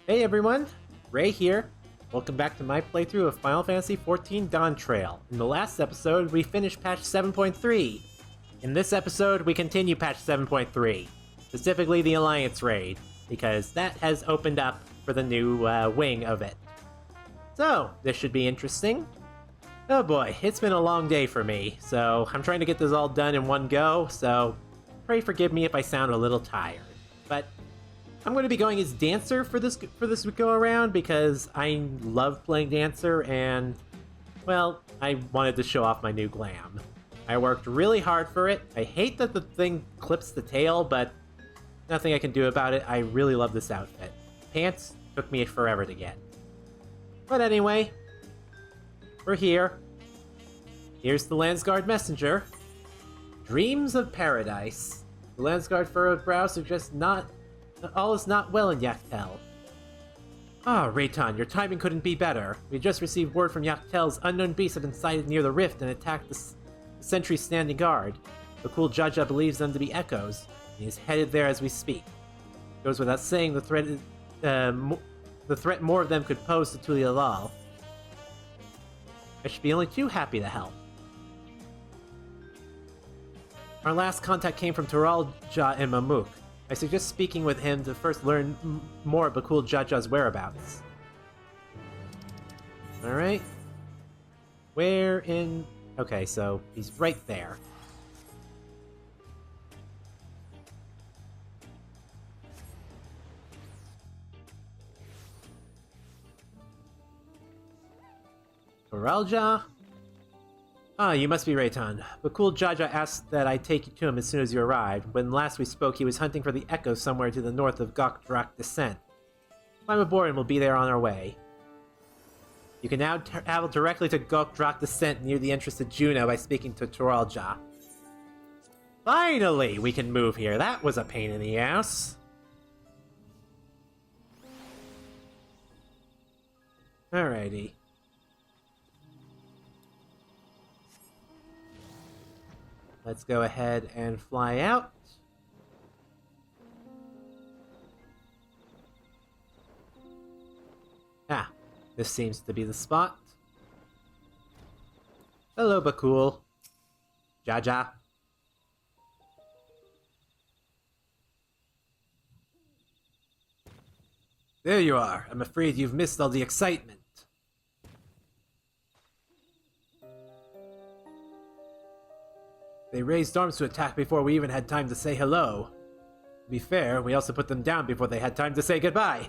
Hey everyone, Ray here. Welcome back to my playthrough of Final Fantasy XIV Dawntrail. In the last episode, we finished patch 7.3. In this episode, we continue patch 7.3, specifically the Alliance raid, because that has opened up for the new wing of it. So, this should be interesting. Oh boy, it's been a long day for me, so I'm trying to get this all done in one go, so pray forgive me if I sound a little tired. But I'm going to be going as Dancer for this go-around because I love playing Dancer and, well, I wanted to show off my new glam. I worked really hard for it. I hate that the thing clips the tail, but nothing I can do about it. I really love this outfit. Pants took me forever to get. But anyway, we're here. Here's the Landsguard messenger. Dreams of Paradise. The Landsguard furrowed brow suggests all is not well in Yachtel. Rei'tan, your timing couldn't be better. We just received word from Yachtel's unknown beasts have been sighted near the rift and attacked the sentries standing guard. Bakool Ja Ja believes them to be echoes, and he is headed there as we speak. It goes without saying the threat more of them could pose to Tulialal. I should be only too happy to help. Our last contact came from Bakool Ja Ja and Mamuk. I suggest speaking with him to first learn more of Bakool Ja Ja's whereabouts. Alright. Where in... Okay, so he's right there. Bakool Ja? You must be Rei'tan. Bakool Ja Ja asked that I take you to him as soon as you arrived. When last we spoke, he was hunting for the Echo somewhere to the north of Gok'drak Descent. Climb aboard and we'll be there on our way. You can now travel directly to Gok'drak Descent near the entrance to Juno by speaking to Bakool Ja. Finally, we can move here. That was a pain in the ass. Alrighty. Let's go ahead and fly out. This seems to be the spot. Hello, Bakool Ja Ja. There you are. I'm afraid you've missed all the excitement. They raised arms to attack before we even had time to say hello. To be fair, we also put them down before they had time to say goodbye.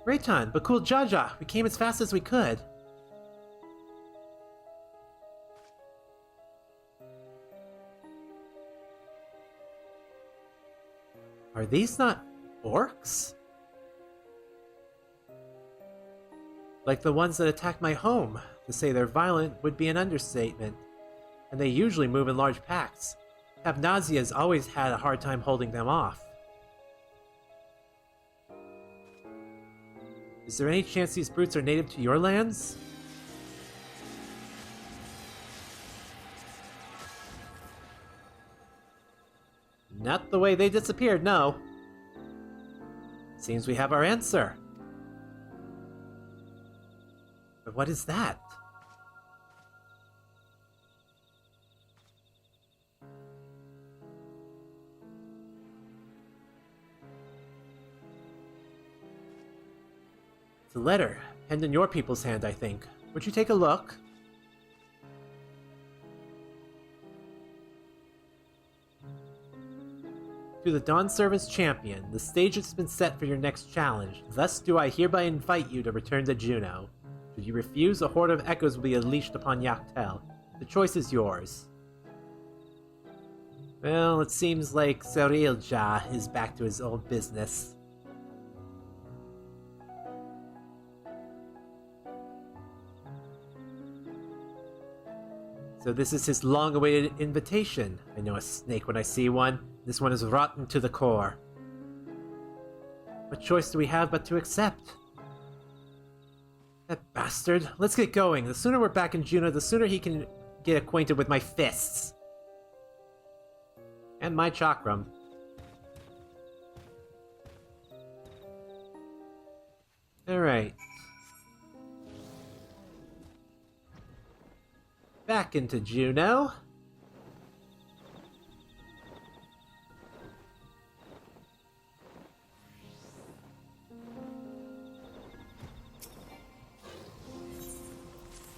Rei'tan, Bakool Ja Ja, we came as fast as we could. Are these not orcs? Like the ones that attacked my home. To say they're violent would be an understatement, and they usually move in large packs. Kam'lanaut has always had a hard time holding them off. Is there any chance these brutes are native to your lands? Not the way they disappeared, no. Seems we have our answer. But what is that? It's a letter, penned in your people's hand, I think. Would you take a look? To the Dawn Servant's Champion, the stage has been set for your next challenge. Thus do I hereby invite you to return to Juno. Should you refuse, a horde of echoes will be unleashed upon Yachtel. The choice is yours. Well, it seems like Bakool Ja is back to his old business. So this is his long-awaited invitation. I know a snake when I see one. This one is rotten to the core. What choice do we have but to accept? That bastard. Let's get going. The sooner we're back in Juno, the sooner he can get acquainted with my fists. And my chakram. Alright. Back into Juno.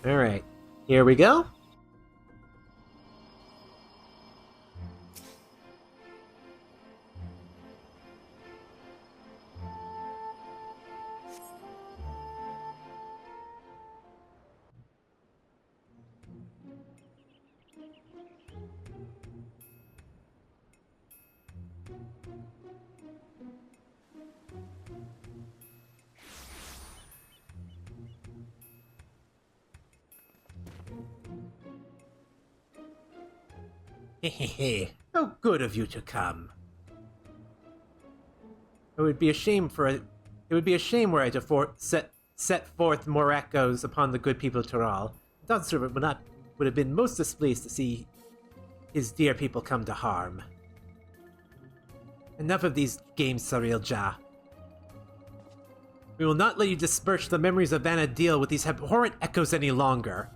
Alright, here we go. Hehehe, how good of you to come. It would be a shame were I to set forth more echoes upon the good people of Toral. Dawntrail would have been most displeased to see his dear people come to harm. Enough of these games, Sariel Ja. We will not let you disperse the memories of vana'diel with these abhorrent echoes any longer.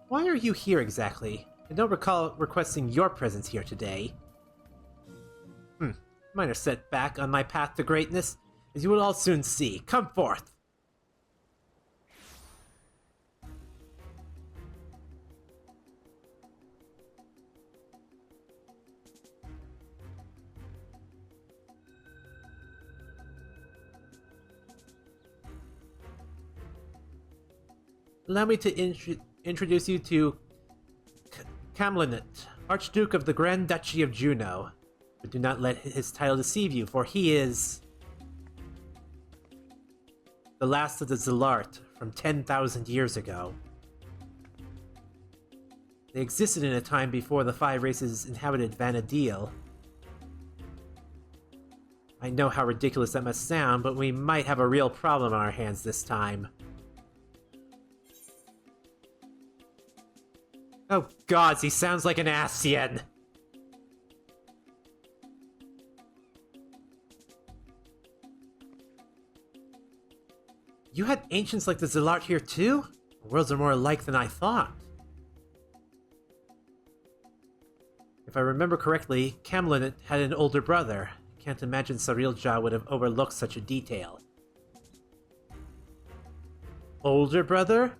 Why are you here exactly? I don't recall requesting your presence here today. Minor setback on my path to greatness, as you will all soon see. Come forth! Allow me to introduce you to Kam'lanaut, Archduke of the Grand Duchy of Juno. But do not let his title deceive you, for he is the last of the Eald'narche from 10,000 years ago. They existed in a time before the five races inhabited vana'diel. I know how ridiculous that must sound, but we might have a real problem on our hands this time. Oh gods, he sounds like an Ascian! You had ancients like the Eald'narche here too? The worlds are more alike than I thought. If I remember correctly, Kam'lanaut had an older brother. I can't imagine Sariel Ja would have overlooked such a detail. Older brother?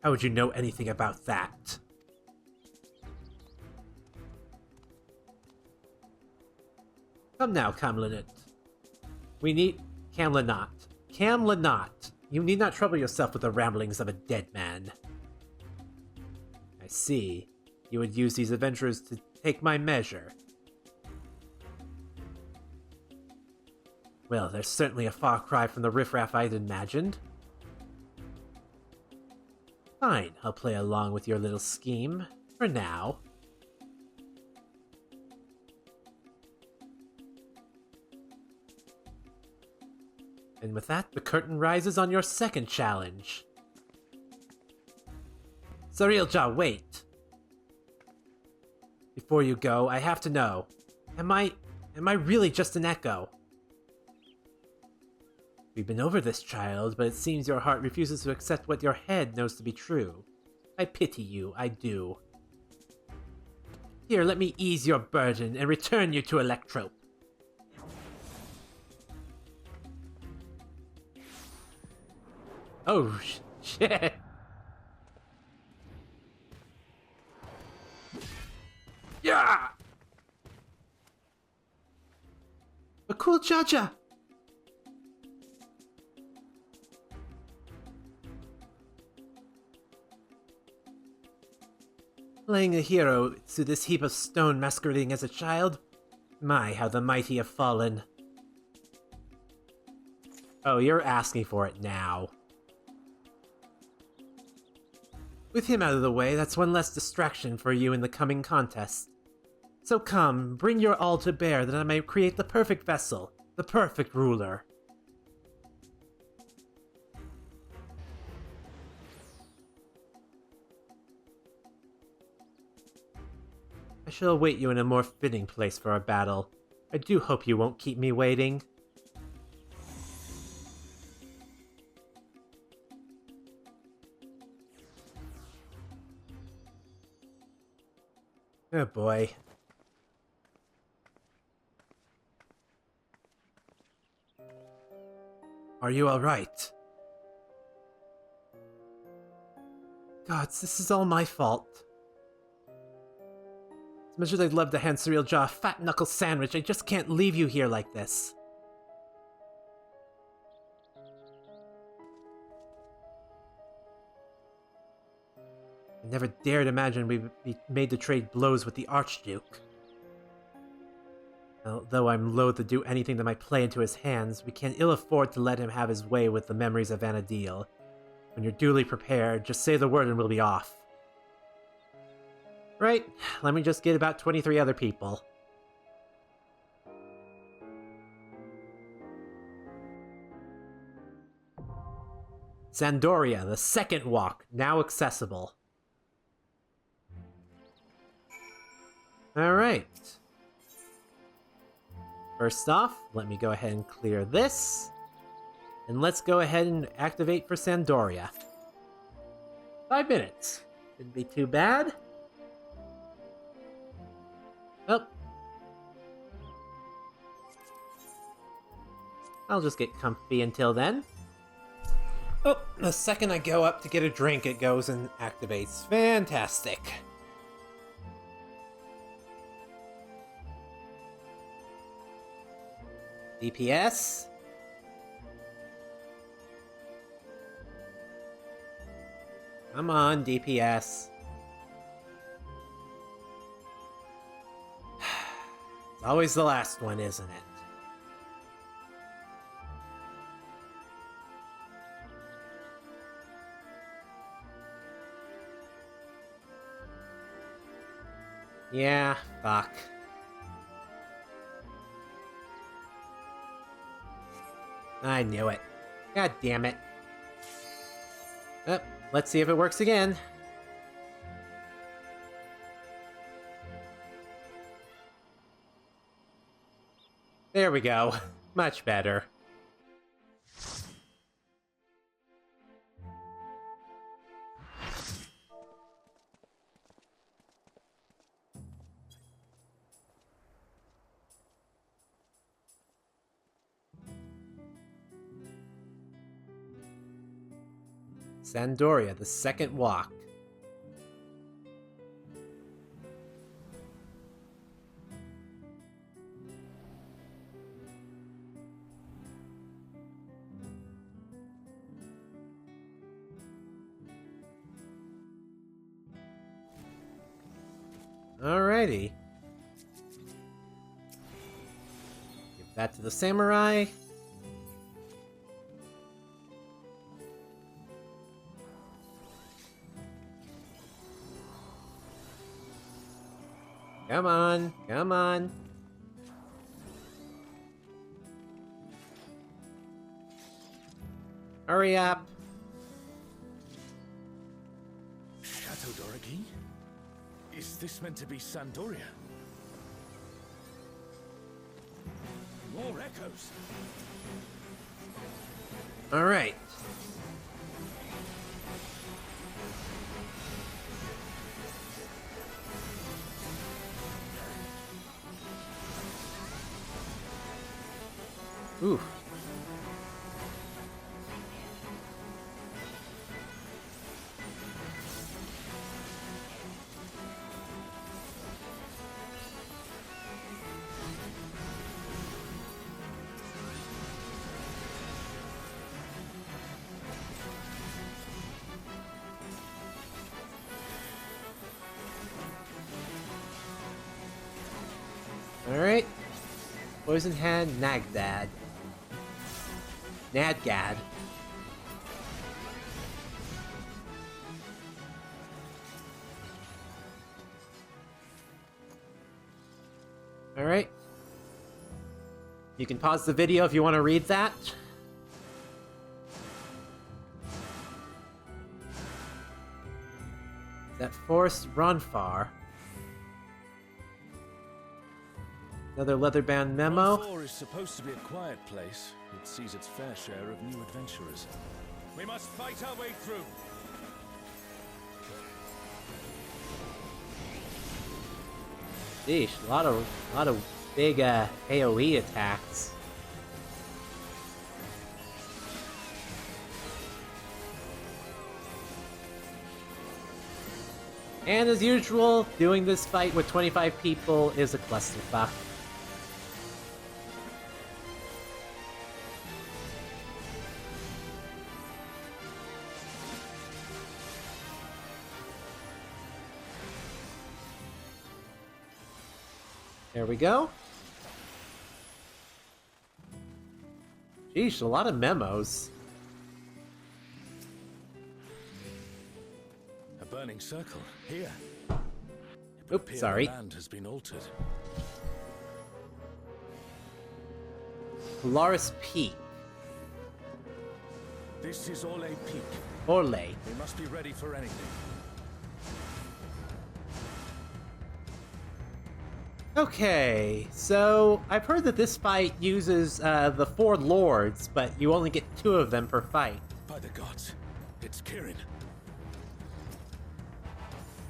How would you know anything about that? Come now, Kam'lanaut. We need... Kam'lanaut. Kam'lanaut! You need not trouble yourself with the ramblings of a dead man. I see. You would use these adventurers to take my measure. Well, there's certainly a far cry from the riffraff I'd imagined. Fine, I'll play along with your little scheme. For now. And with that, the curtain rises on your second challenge. Sariel Ja, wait. Before you go, I have to know. Am I really just an echo? We've been over this, child, but it seems your heart refuses to accept what your head knows to be true. I pity you, I do. Here, let me ease your burden and return you to Electrope. Oh, shit. Yeah! Bakool Ja Ja! Playing a hero to this heap of stone masquerading as a child? My, how the mighty have fallen. Oh, you're asking for it now. With him out of the way, that's one less distraction for you in the coming contest. So come, bring your all to bear that I may create the perfect vessel, the perfect ruler. I shall await you in a more fitting place for our battle. I do hope you won't keep me waiting. Oh boy. Are you alright? Gods, this is all my fault. As much as I'd love to hand Surreal Jaw a fat knuckle sandwich, I just can't leave you here like this. I never dared imagine we'd be made to trade blows with the Archduke. Although I'm loath to do anything that might play into his hands, we can ill afford to let him have his way with the memories of vana'diel. When you're duly prepared, just say the word and we'll be off. Right, let me just get about 23 other people. Sandoria, the second walk, now accessible. Alright. First off, let me go ahead and clear this. And let's go ahead and activate for Sandoria. 5 minutes. Shouldn't be too bad. Oh. I'll just get comfy until then. Oh, the second I go up to get a drink, it goes and activates. Fantastic. DPS. Come on, DPS. It's always the last one, isn't it? Yeah, fuck. I knew it. God damn it. Oh, let's see if it works again. There we go. Much better. Sandoria, the second walk. Alrighty. Give that to the samurai. Come on, come on. Hurry up. Chateau d'Origny? Is this meant to be Sandoria? More echoes. All right. Ooh. Alright. Poison Hand, Nagdad. Nadgad. Alright. You can pause the video if you want to read that. That Forest Ronfar. Another leather-bound memo. 4 is supposed to be a quiet place. It sees its fair share of new adventurers. We must fight our way through. Sheesh, a lot of big AoE attacks. And as usual, doing this fight with 25 people is a clusterfuck. There we go. Sheesh, a lot of memos. A burning circle here. Oops, sorry. The land has been altered. Polaris Peak. This is Orlais Peak. Orlais. We must be ready for anything. Okay, so I've heard that this fight uses the 4 lords, but you only get 2 of them per fight. By the gods, it's Kirin.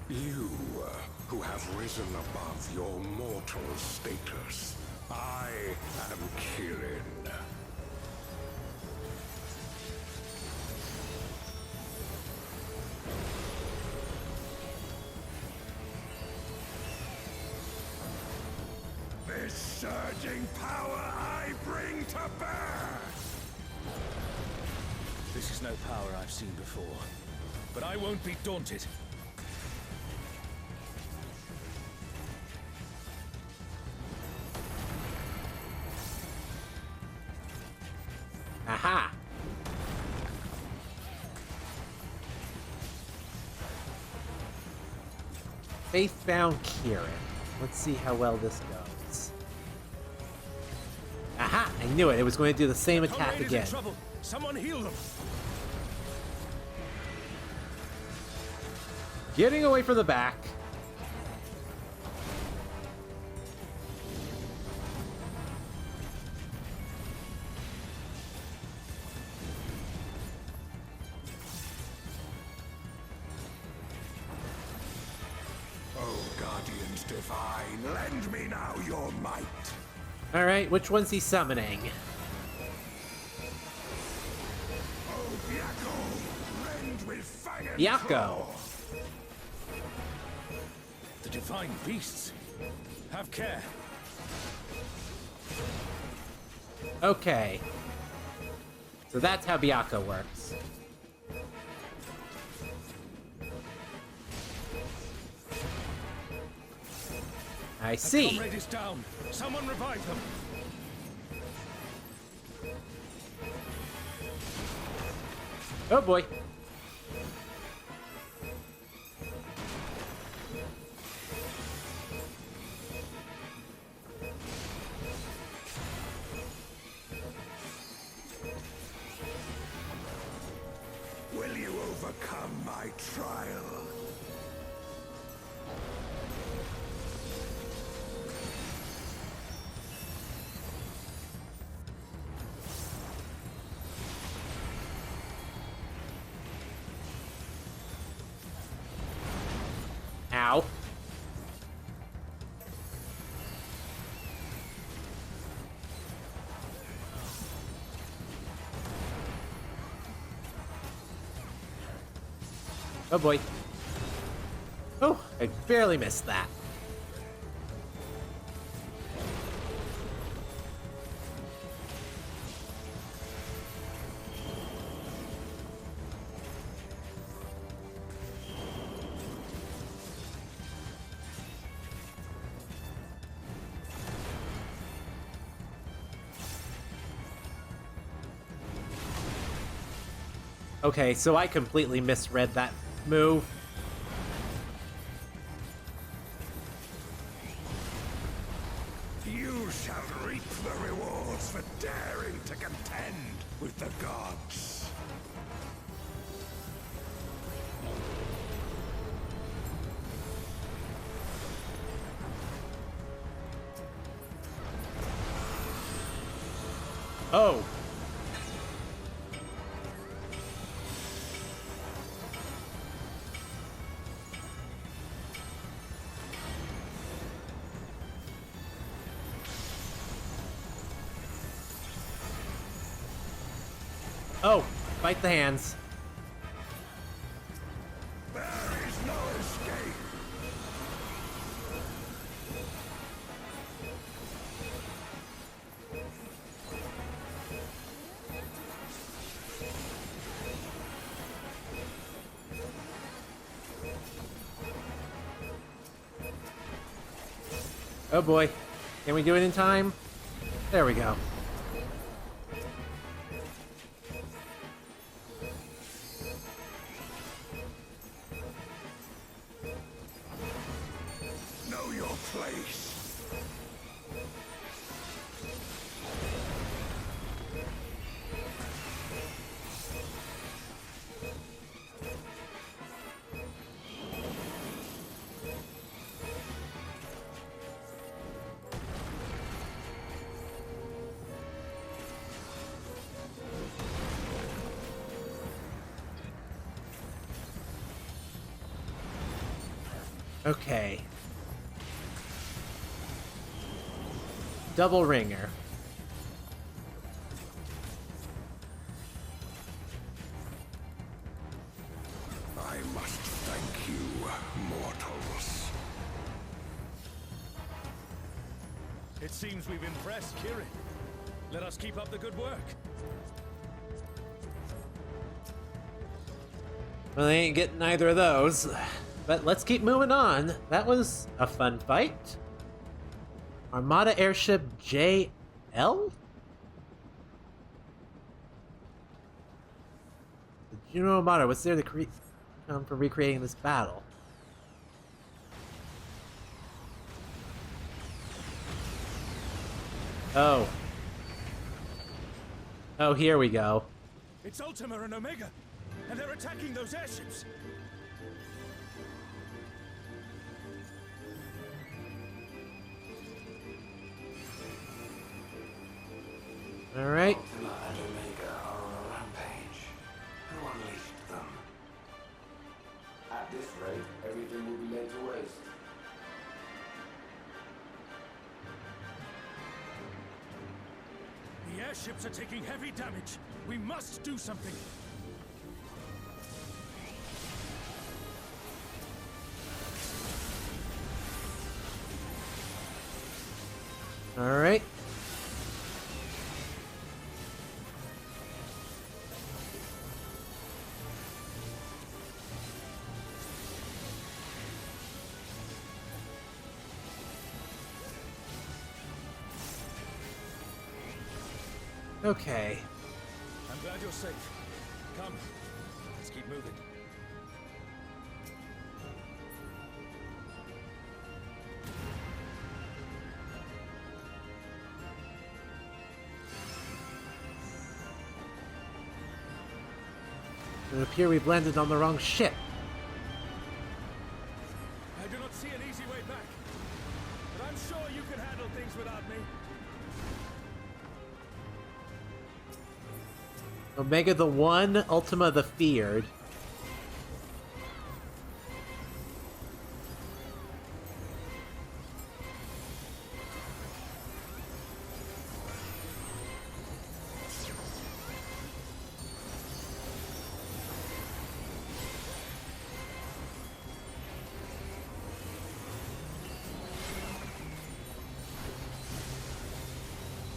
You, who have risen above your mortal status. I am Kirin. This surging power I bring to bear! This is no power I've seen before, but I won't be daunted. Aha! Faithbound Kirin. Let's see how well this goes. Aha! I knew it. It was going to do the same attack Comrade is again. in trouble. Someone heal them. Getting away from the back. Oh, Guardians Divine, lend me now your might. Alright, which one's he summoning? Oh, Bakool, rend with fire. Yako! The divine beasts. Have care. Okay. So that's how Byakko works. I see. Comrade is down. Someone revive them. Oh boy. Will you overcome my trial? Ow. Oh boy. Oh, I barely missed that. Okay, so I completely misread that move. You shall reap the rewards for daring to contend with the gods. Oh! Oh! Fight the hands. There is no escape. Oh boy. Can we do it in time? There we go. Know your place. Okay. Double ringer. I must thank you, mortals. It seems we've impressed Kirin. Let us keep up the good work. Well, they ain't getting either of those. But let's keep moving on. That was a fun fight. Armada airship JL? The Juno Armada, what's there to come for recreating this battle? Oh. Oh, here we go. It's Ultima and Omega, and they're attacking those airships. Alright. Ultima and Omega are on a rampage. Who unleashed them? At this rate, everything will be laid to waste. The airships are taking heavy damage. We must do something. Alright. Okay. I'm glad you're safe. Come, let's keep moving. It would appear we've landed on the wrong ship. I do not see an easy way back, but I'm sure you can handle things without me. Omega the One, Ultima the Feared.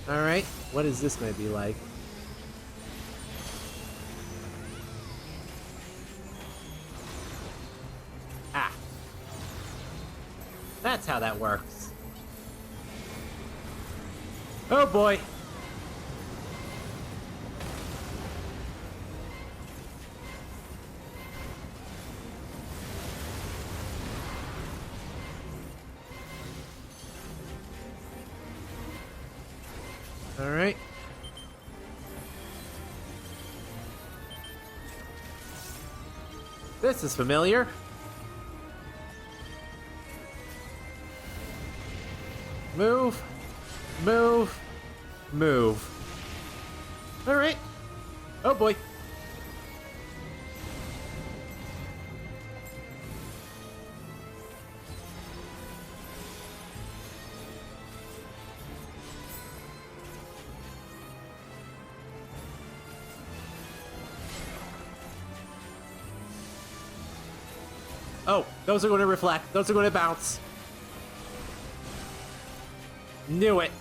Alright, what is this going to be like? Ah. That's how that works. Oh boy! Alright. This is familiar. Move. Move. Move. Alright. Oh boy. Oh, those are going to reflect. Those are going to bounce. Knew it.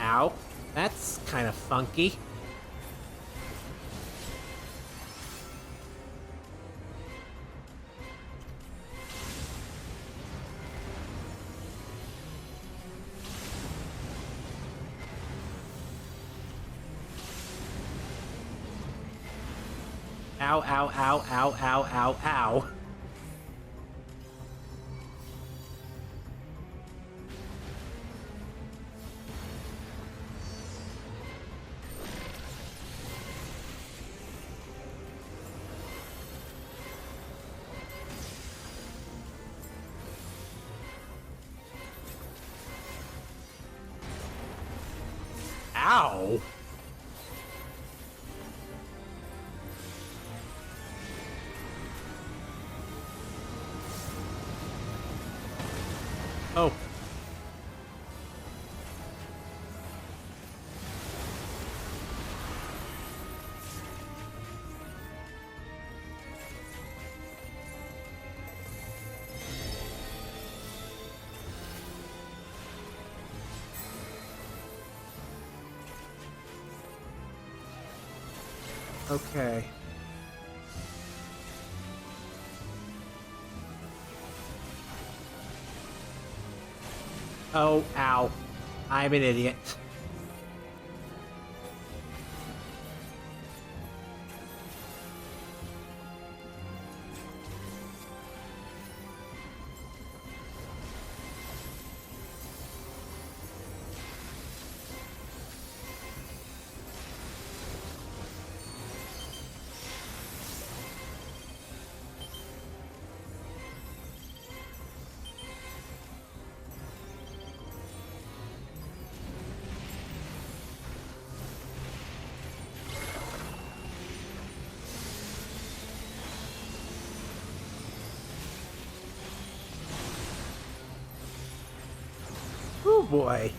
Ow. That's kind of funky. Ow, ow, ow, ow, ow, ow, ow. Ow! Oh. Okay. Oh, ow. I'm an idiot. Oh boy.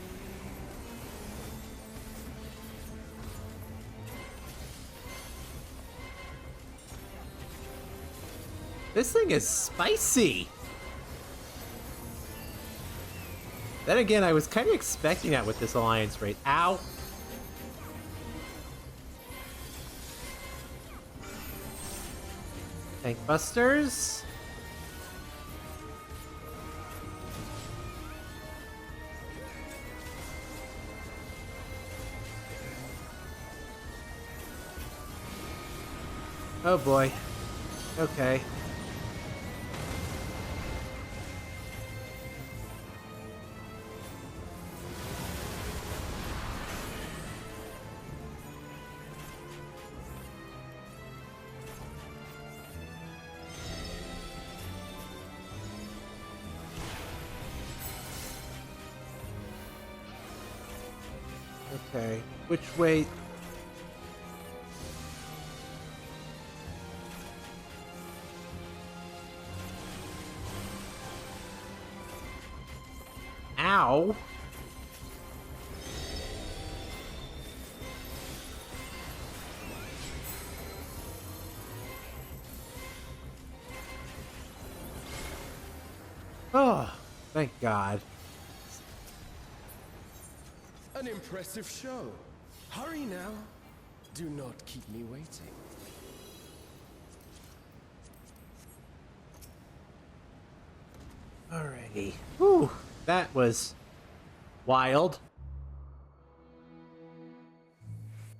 This thing is spicy. Then again, I was kind of expecting that with this alliance raid. Ow. Tank busters. Oh boy. Okay. Okay. Which way? Ow. Oh, thank God. An impressive show. Hurry now. Do not keep me waiting. Alrighty. Whew, that was wild.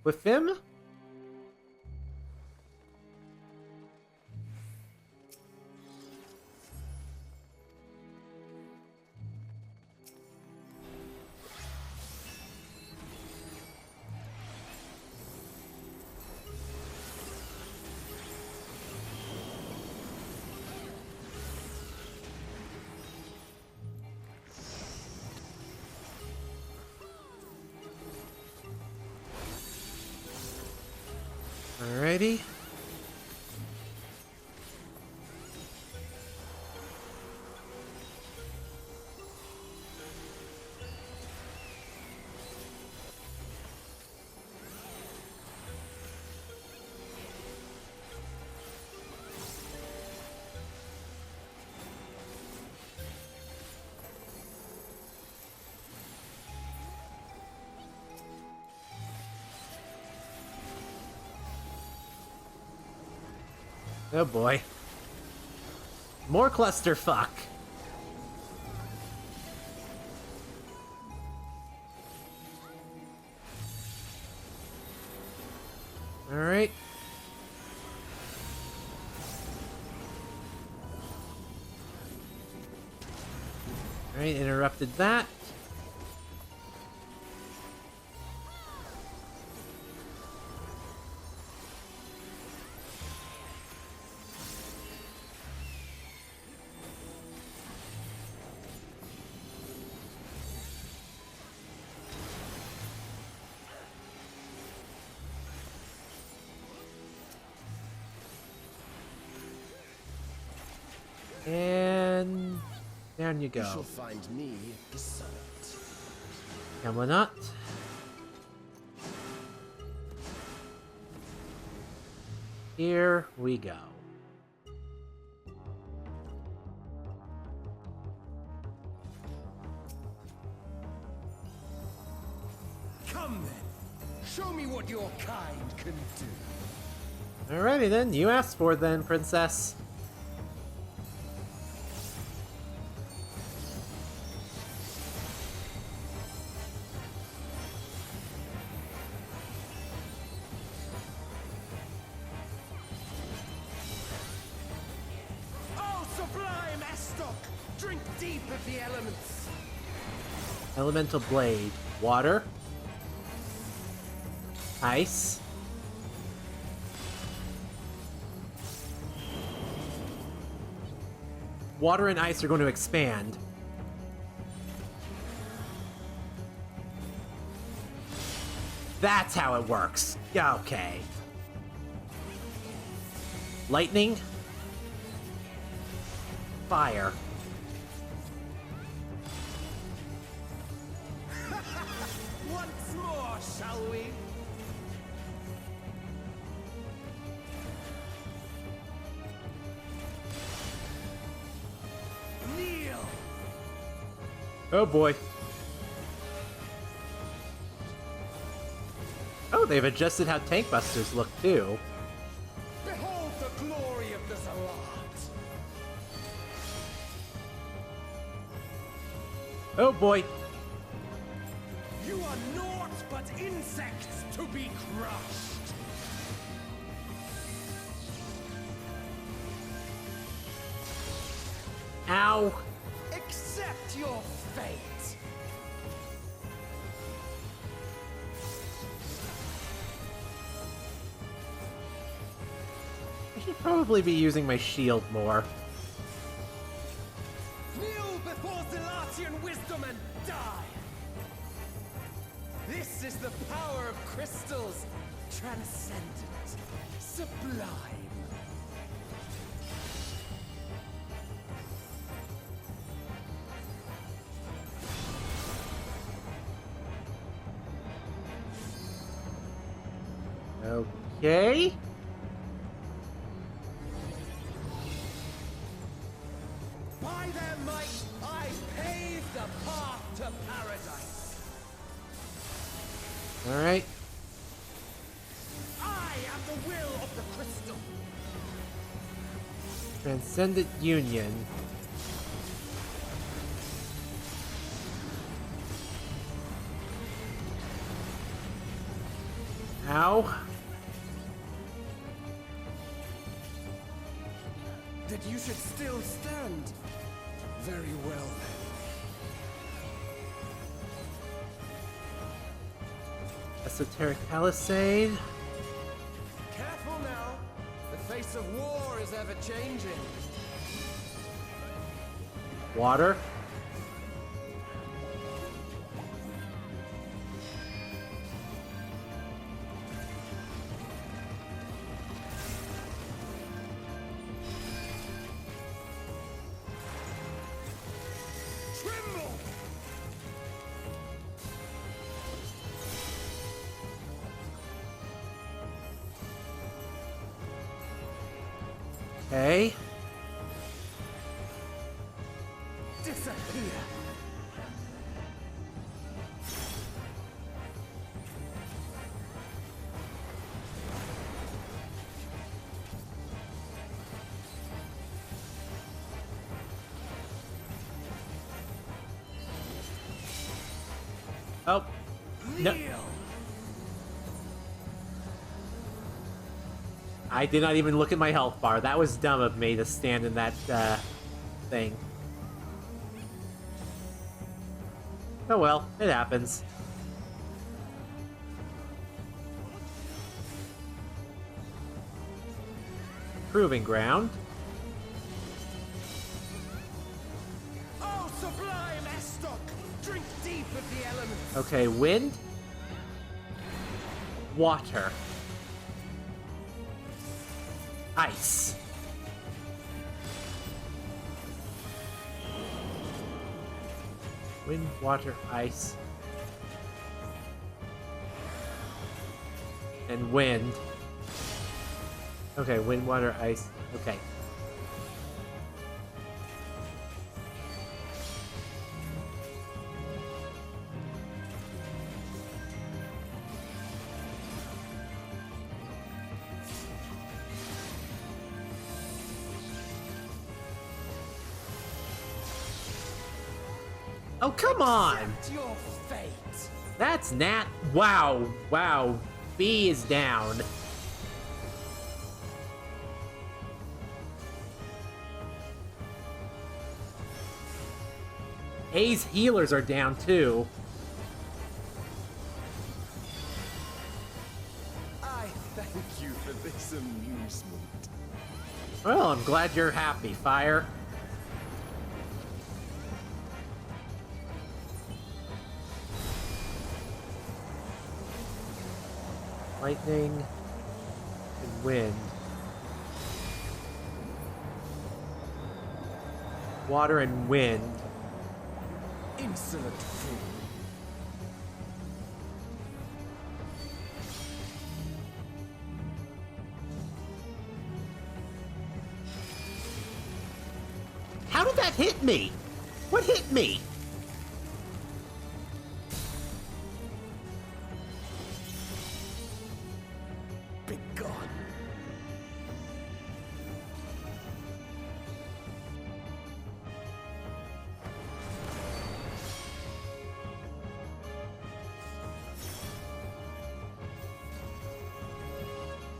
With him? Oh boy. More clusterfuck. Alright. Alright, interrupted that. And down you You shall go. find me at the summit. Kam'lanaut. Here we go. Come then, show me what your kind can do. Alrighty then, you asked for it then, princess. Oh, sublime Estok! Drink deep of the elements. Elemental blade. Water. Ice. Water and ice are going to expand. That's how it works. Yeah, okay. Lightning. Fire. Once more, shall we? Kneel! Oh boy. Oh, they've adjusted how tank busters look too. Behold the glory of the Zalat! Oh boy. You are naught but insects to be crushed! Ow. Accept your fate! I should probably be using my shield more. Kneel before Zalatian wisdom and die! This is the power of crystals, transcendent, sublime. Okay. By their might, I pave the path to paradise. Alright. I am the will of the crystal. Transcendent Union. Ow. That you should still stand. Very well then. Esoteric Palisade. Careful now. The face of war is ever changing. Water. Tremble! Okay. Disappear! Oh. No. I did not even look at my health bar. That was dumb of me to stand in that, thing. Oh well, it happens. Proving ground. Oh, sublime Estoc! Drink deep of the elements! Okay, wind. Water. Ice. Wind, water, ice. And wind. Okay, wind, water, ice. Okay. Oh, come on! Accept your fate! That's Nat. Wow. Wow. B is down. A's healers are down too. I thank you for this amusement. Well, I'm glad you're happy, Fire. Lightning and wind. Water and wind. Insolent fool. How did that hit me? What hit me? Be gone.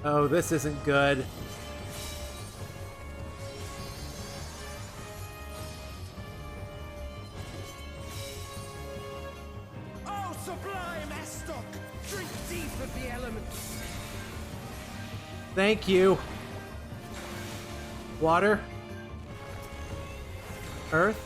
Oh, this isn't good. Oh, sublime Estoc! Drink deep of the elements! Thank you. Water. Earth.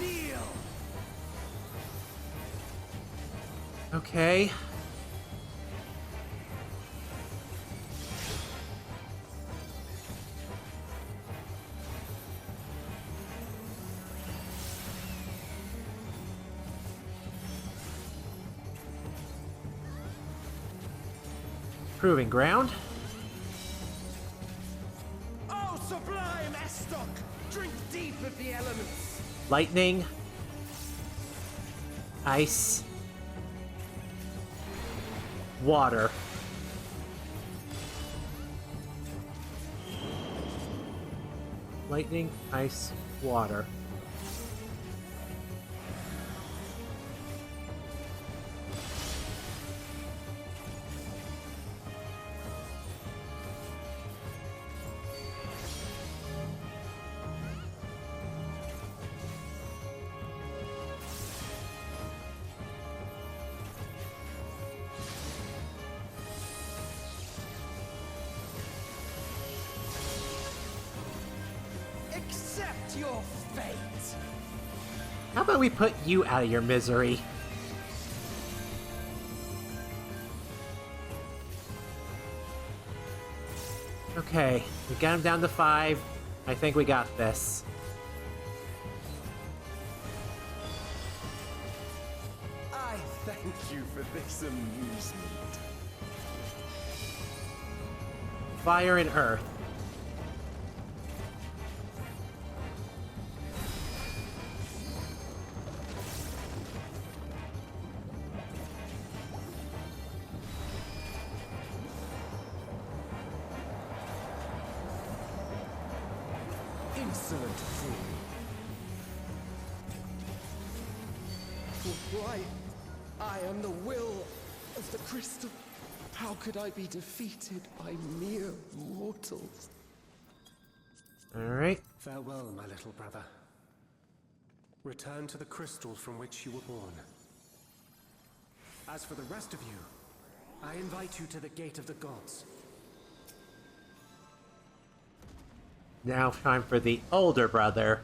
Kneel! Okay. Proving ground. Oh, sublime Estoc! Drink deep of the elements! Lightning. Ice. Water. Lightning, ice, water. Accept your fate! How about we put you out of your misery? Okay, we got him down to 5. I think we got this. I thank you for this amusement. Fire and earth. insolent fool! Why? I am the will of the crystal. How could I be defeated by mere mortals? Alright. Farewell, my little brother. Return to the crystal from which you were born. As for the rest of you, I invite you to the Gate of the Gods. Now time for the older brother.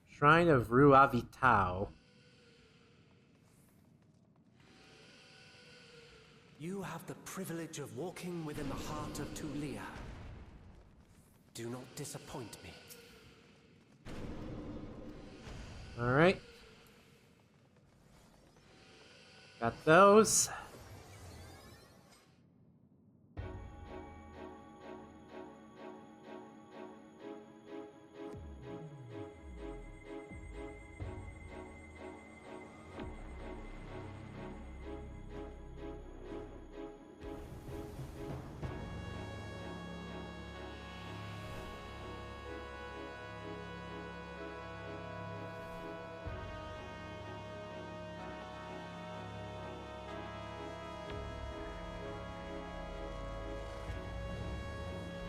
Shrine of Ruavitao. You have the privilege of walking within the heart of Tulia. Do not disappoint me. Alright. Got those.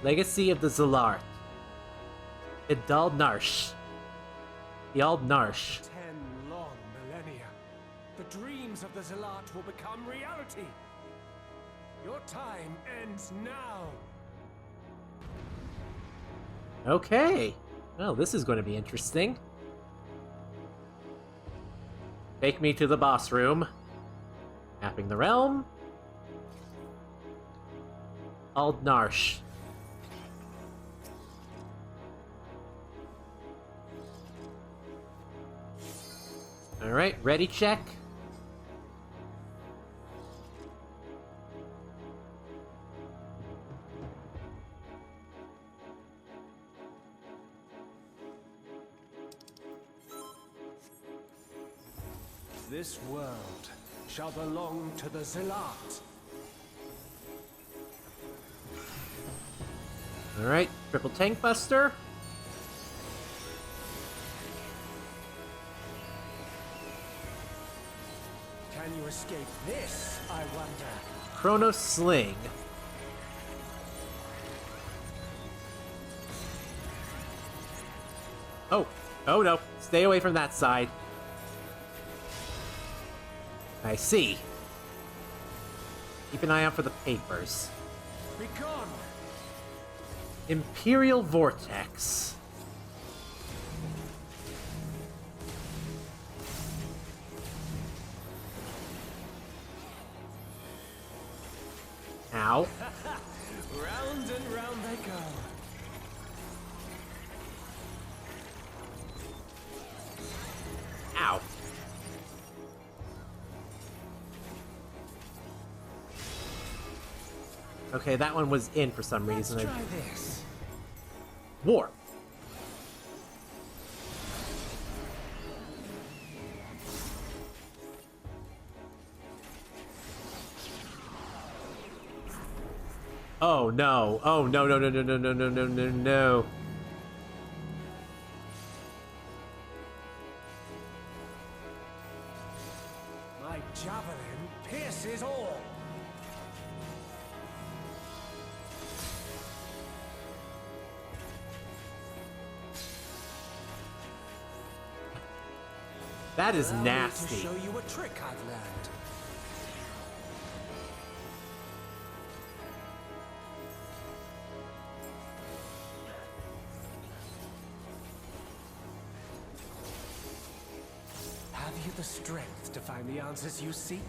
Legacy of the Zalart. eald'narche. eald'narche. 10 long millennia. The dreams of the Zalart will become reality. Your time ends now. Okay. Well, this is going to be interesting. Take me to the boss room. Mapping the realm. eald'narche. Alright, ready check. This world shall belong to the Zalart. Alright, triple tank buster. Can you escape this, I wonder? Chrono Sling. Oh, oh no, stay away from that side. I see. Keep an eye out for the papers. Be gone! Imperial Vortex. Ow. Round and round they go. Ow. Okay, that one was in for some reason. Let's try this. War. Oh no. Oh no no no no no no no no no no. My javelin pierces all. That is Allow me nasty. to show you a trick I've learned. Have you the strength to find the answers you seek?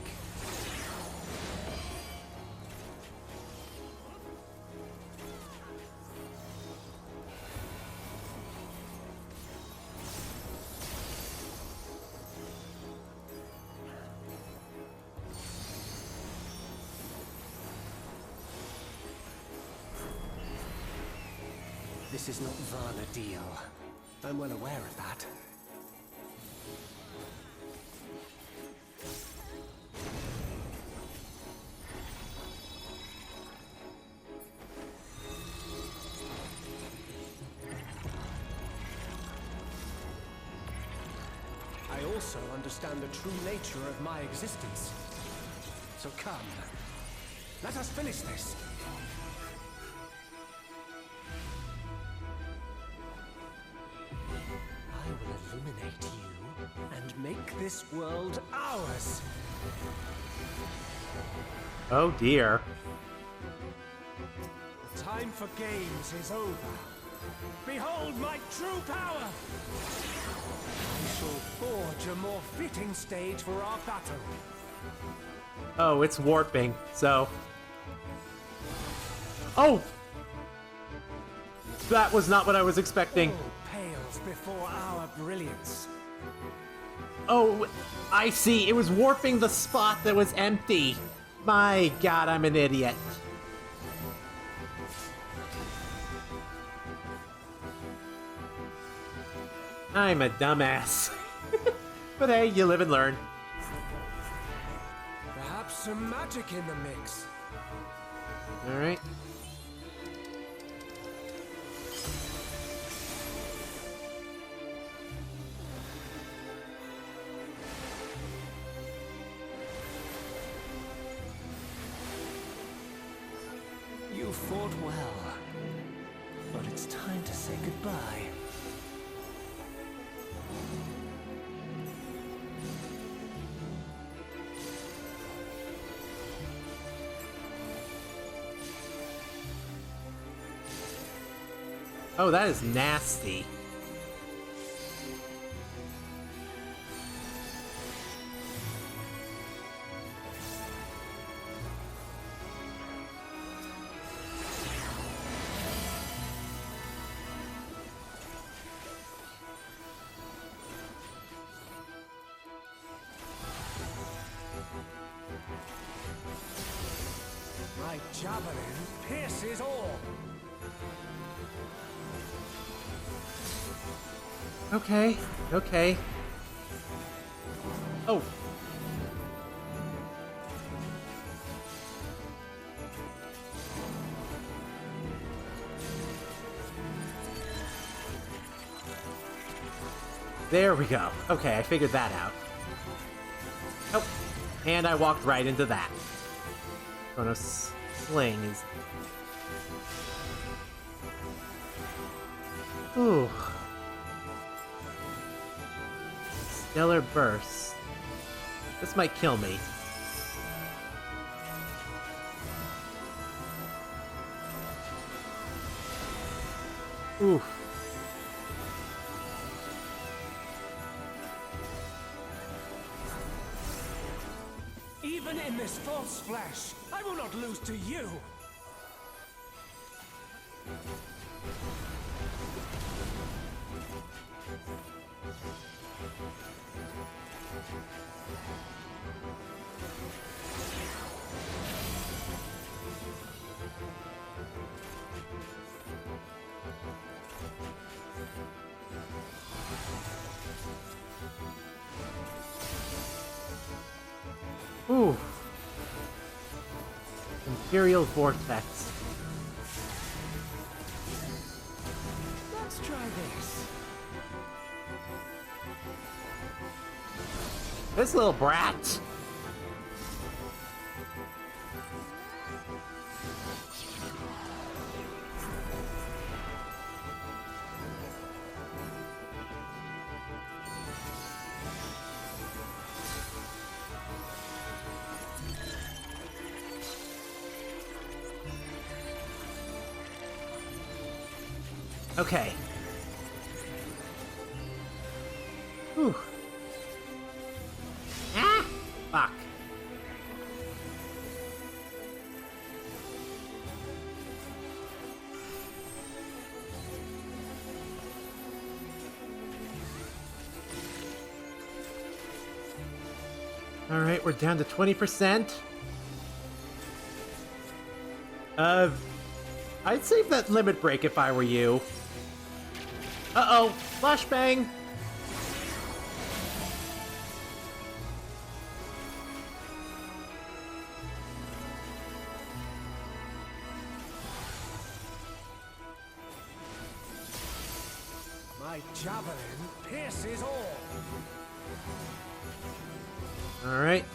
This is not vana'diel. I'm well aware of that. also understand the true nature of my existence. So come, let us finish this. I will illuminate you and make this world ours. Oh dear. The time for games is over. Behold my true power! I shall forge a more fitting stage for our battle. Oh, it's warping, so... Oh! That was not what I was expecting. All pales before our brilliance. Oh, I see. It was warping the spot that was empty. My god, I'm an idiot. I'm a dumbass. But hey, you live and learn. Perhaps some magic in the mix. Alright. You fought well, but it's time to say goodbye. Oh, that is nasty. My javelin pierces all. Okay, okay. Oh. There we go. Okay, I figured that out. Oh, and I walked right into that. Chronos Sling is... Ooh. Stellar Burst. This might kill me. Oof. Even in this false flesh, I will not lose to you. Ooh. Imperial Vortex. Let's try this. This little brat. Okay. Whew. Ah! Fuck. Alright, we're down to 20%. I'd save that limit break if I were you. Uh-oh! Flashbang! My javelin pierces all. Alright.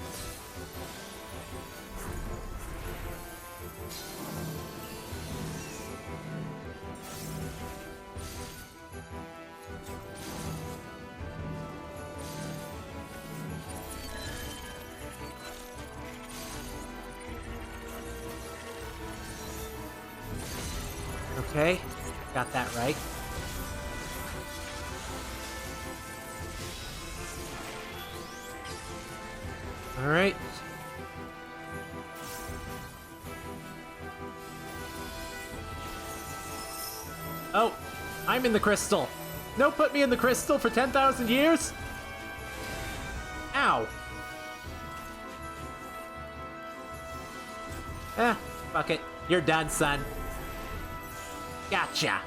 Okay, got that right. Alright. Oh, I'm in the crystal. No, put me in the crystal for 10,000 years? Ow. Fuck it. You're done, son. Gotcha.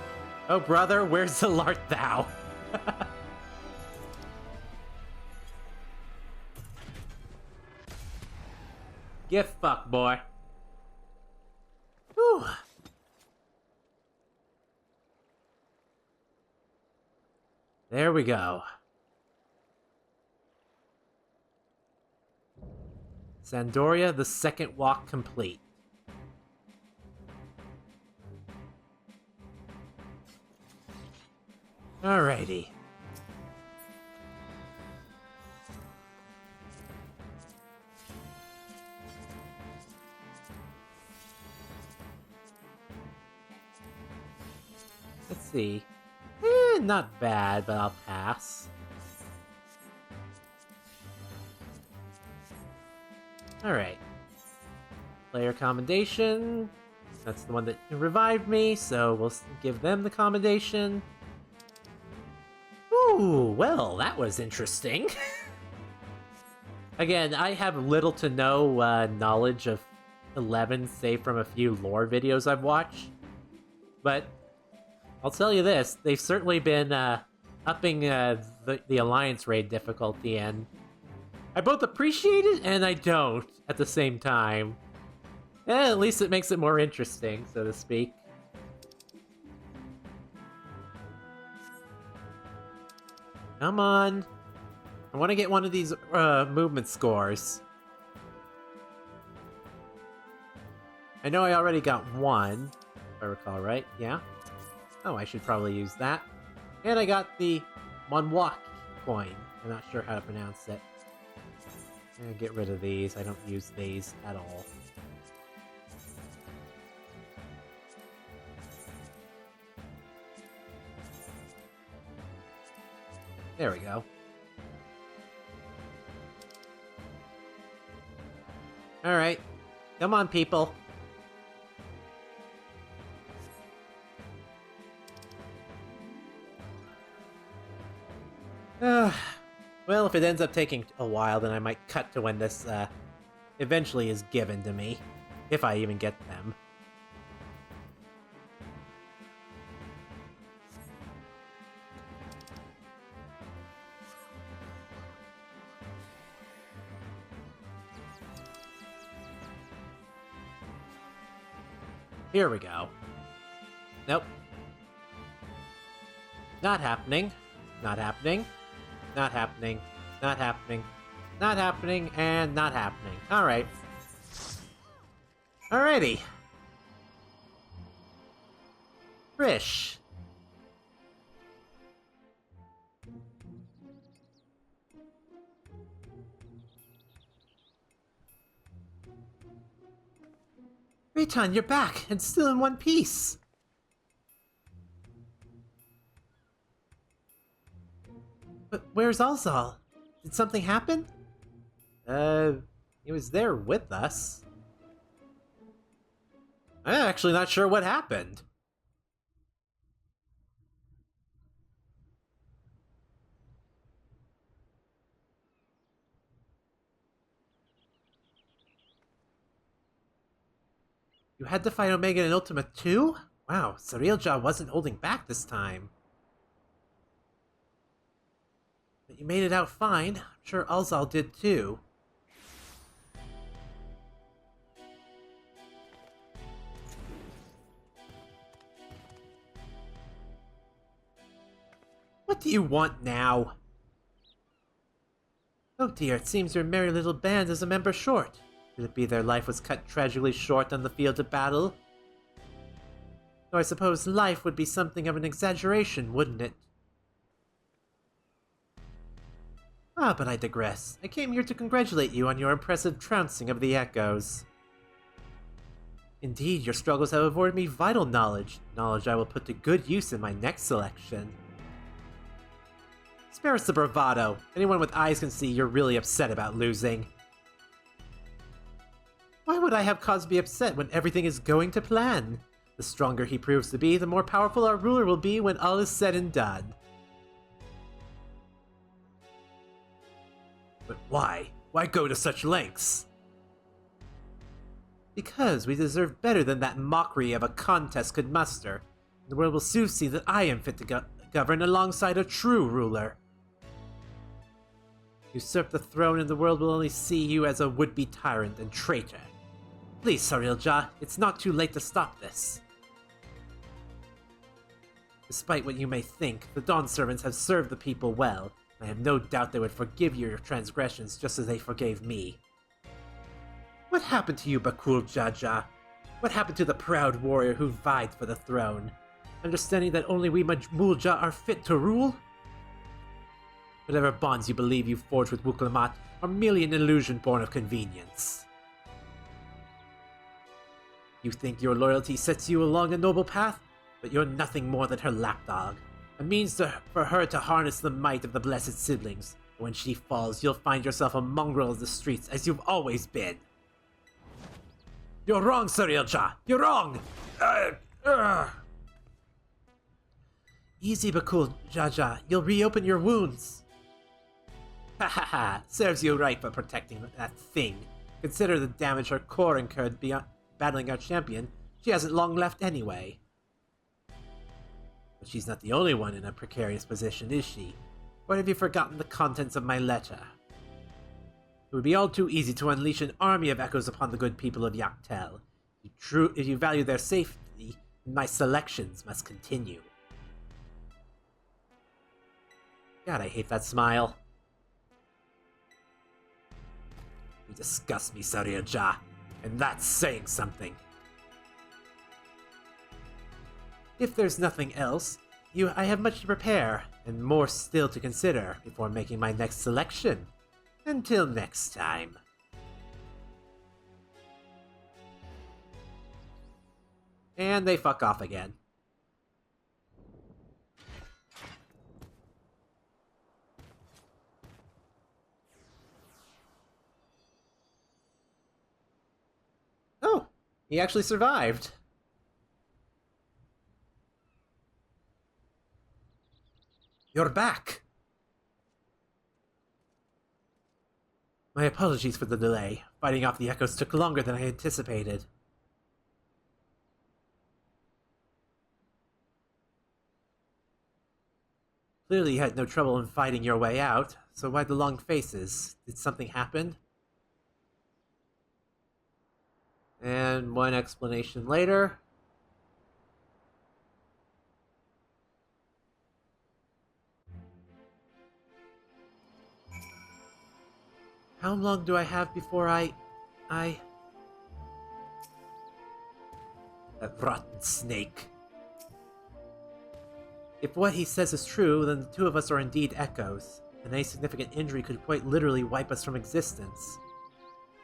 Oh, brother, where's the art thou? Get fucked, boy. Whew. There we go. Sandoria, the second walk complete. Alrighty. Let's see. Not bad, but I'll pass. Alright. Player commendation. That's the one that revived me, so we'll give them the commendation. Ooh, well, that was interesting. Again, I have little to no knowledge of 11, save from a few lore videos I've watched. But I'll tell you this, they've certainly been upping the Alliance raid difficulty, and I both appreciate it and I don't at the same time. At least it makes it more interesting, so to speak. Come on. I want to get one of these movement scores. I know I already got one, if I recall right. Yeah. Oh, I should probably use that. And I got the Monwak coin. I'm not sure how to pronounce it. I'm gonna get rid of these. I don't use these at all. There we go. Alright. Come on, people. Well, if it ends up taking a while, then I might cut to when this eventually is given to me. If I even get them. Here we go. Nope. Not happening. Not happening. Not happening. Not happening. Not happening. And not happening. Alright. Alrighty. Frish. Rei'tan, you're back, and still in one piece! But where's Alzal? Did something happen? He was there with us. I'm actually not sure what happened. You had to fight Omega in Ultima 2? Wow, Sarilja wasn't holding back this time. But you made it out fine. I'm sure Alzal did too. What do you want now? Oh dear, it seems your merry little band is a member short. Could it be their life was cut tragically short on the field of battle? Though I suppose life would be something of an exaggeration, wouldn't it? Ah, but I digress. I came here to congratulate you on your impressive trouncing of the echoes. Indeed, your struggles have afforded me vital knowledge I will put to good use in my next selection. Spare us the bravado. Anyone with eyes can see you're really upset about losing. Why would I have cause to be upset when everything is going to plan? The stronger he proves to be, the more powerful our ruler will be when all is said and done. But why? Why go to such lengths? Because we deserve better than that mockery of a contest could muster. The world will soon see that I am fit to govern alongside a true ruler. Usurp the throne and the world will only see you as a would-be tyrant and traitor. Please, Xenoblade Ja, it's not too late to stop this. Despite what you may think, the Dawn Servants have served the people well. I have no doubt they would forgive your transgressions just as they forgave me. What happened to you, Bakool Ja Ja? What happened to the proud warrior who vied for the throne? Understanding that only we Majmulja are fit to rule? Whatever bonds you believe you forged with Kam'lanaut are merely an illusion born of convenience. You think your loyalty sets you along a noble path, but you're nothing more than her lapdog. A means for her to harness the might of the blessed siblings. When she falls, you'll find yourself a mongrel of the streets as you've always been. You're wrong, Xenoblade Ja! You're wrong! Easy, Bakool Ja Ja. You'll reopen your wounds. Ha ha ha! Serves you right for protecting that thing. Consider the damage her core incurred beyond battling our champion. She hasn't long left anyway. But she's not the only one in a precarious position, is she? Or have you forgotten the contents of my letter? It would be all too easy to unleash an army of echoes upon the good people of Dawntrail. If you value their safety, my selections must continue. God, I hate that smile. You disgust me, Xenoblade Ja, and that's saying something. If there's nothing else, I have much to prepare, and more still to consider before making my next selection. Until next time. And they fuck off again. Oh, he actually survived. You're back! My apologies for the delay. Fighting off the echoes took longer than I anticipated. Clearly you had no trouble in fighting your way out, so why the long faces? Did something happen? And one explanation later. How long do I have before I... That rotten snake. If what he says is true, then the two of us are indeed echoes, and any significant injury could quite literally wipe us from existence.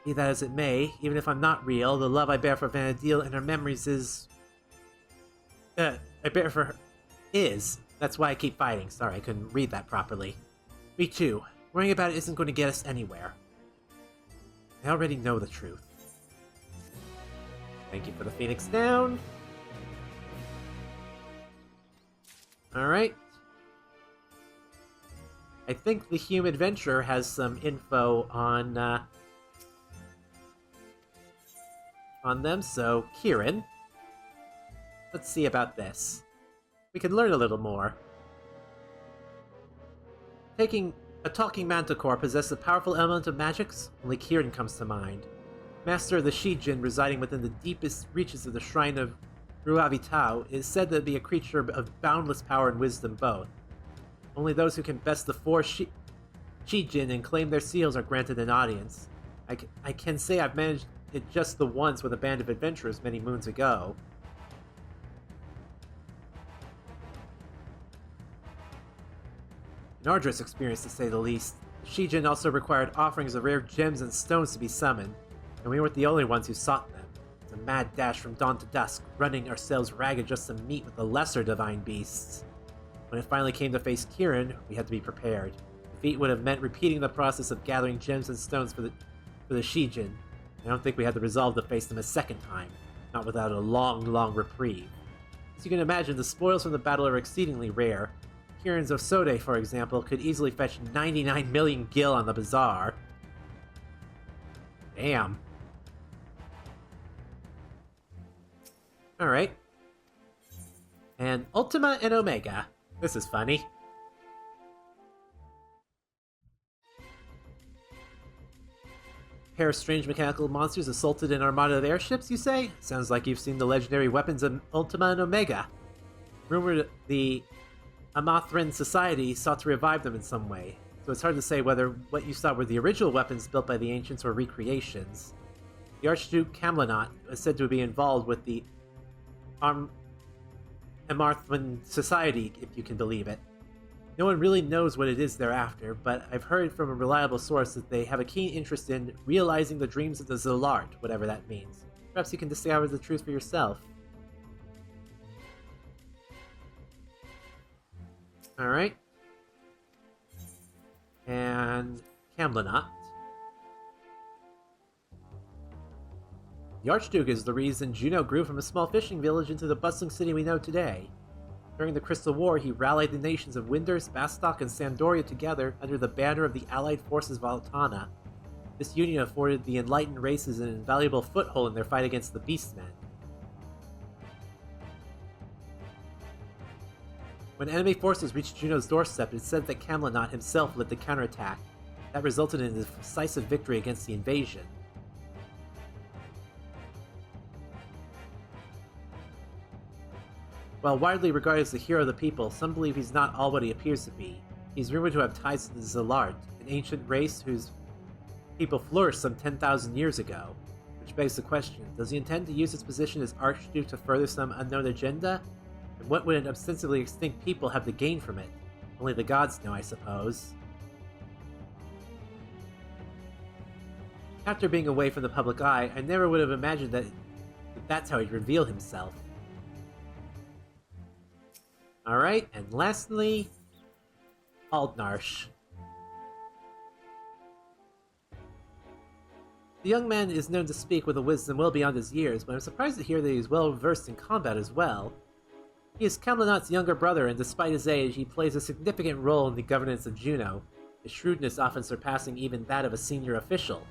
Be that as it may, even if I'm not real, the love I bear for vana'diel and her memories is... I bear for her... is. That's why I keep fighting. Sorry, I couldn't read that properly. Me too. Worrying about it isn't going to get us anywhere. I already know the truth. Thank you for the Phoenix down. Alright. I think the Hume Adventurer has some info on them, so Kieran. Let's see about this. We can learn a little more. A talking manticore possesses a powerful element of magics? Only Kieran comes to mind. Master of the Shijin residing within the deepest reaches of the Shrine of Ruavitao is said to be a creature of boundless power and wisdom both. Only those who can best the four Shijin and claim their seals are granted an audience. I can say I've managed it just the once with a band of adventurers many moons ago. An arduous experience, to say the least. Shijin also required offerings of rare gems and stones to be summoned, and we weren't the only ones who sought them. It's a mad dash from dawn to dusk, running ourselves ragged just to meet with the lesser divine beasts. When it finally came to face Kirin, we had to be prepared. Defeat would have meant repeating the process of gathering gems and stones for the Shijin. I don't think we had the resolve to face them a second time, not without a long reprieve. As you can imagine, the spoils from the battle are exceedingly rare. Kirin's Osode, for example, could easily fetch 99 million gil on the bazaar. Damn. Alright. And Ultima and Omega. This is funny. A pair of strange mechanical monsters assaulted an armada of airships, you say? Sounds like you've seen the legendary weapons of Ultima and Omega. Rumored the Amathran Society sought to revive them in some way, so it's hard to say whether what you saw were the original weapons built by the ancients or recreations. The Archduke Kam'lanaut is said to be involved with the Amathran Society, if you can believe it. No one really knows what it is they're after, but I've heard from a reliable source that they have a keen interest in realizing the dreams of the Z'Lart, whatever that means. Perhaps you can discover the truth for yourself. Alright. And Kam'lanaut. The Archduke is the reason Juno grew from a small fishing village into the bustling city we know today. During the Crystal War, he rallied the nations of Winders, Bastok, and Sandoria together under the banner of the allied forces of Altana. This union afforded the enlightened races an invaluable foothold in their fight against the Beastmen. When enemy forces reached Juno's doorstep, it's said that Kam'lanaut himself led the counterattack. That resulted in a decisive victory against the invasion. While widely regarded as the hero of the people, some believe he's not all what he appears to be. He's rumored to have ties to the Z'Lart, an ancient race whose people flourished some 10,000 years ago. Which begs the question, does he intend to use his position as Archduke to further some unknown agenda? And what would an ostensibly extinct people have to gain from it? Only the gods know, I suppose. After being away from the public eye, I never would have imagined that that's how he'd reveal himself. Alright, and lastly, eald'narche. The young man is known to speak with a wisdom well beyond his years, but I'm surprised to hear that he's well versed in combat as well. He is Kam'lanaut's younger brother, and despite his age, he plays a significant role in the governance of Juno, his shrewdness often surpassing even that of a senior official.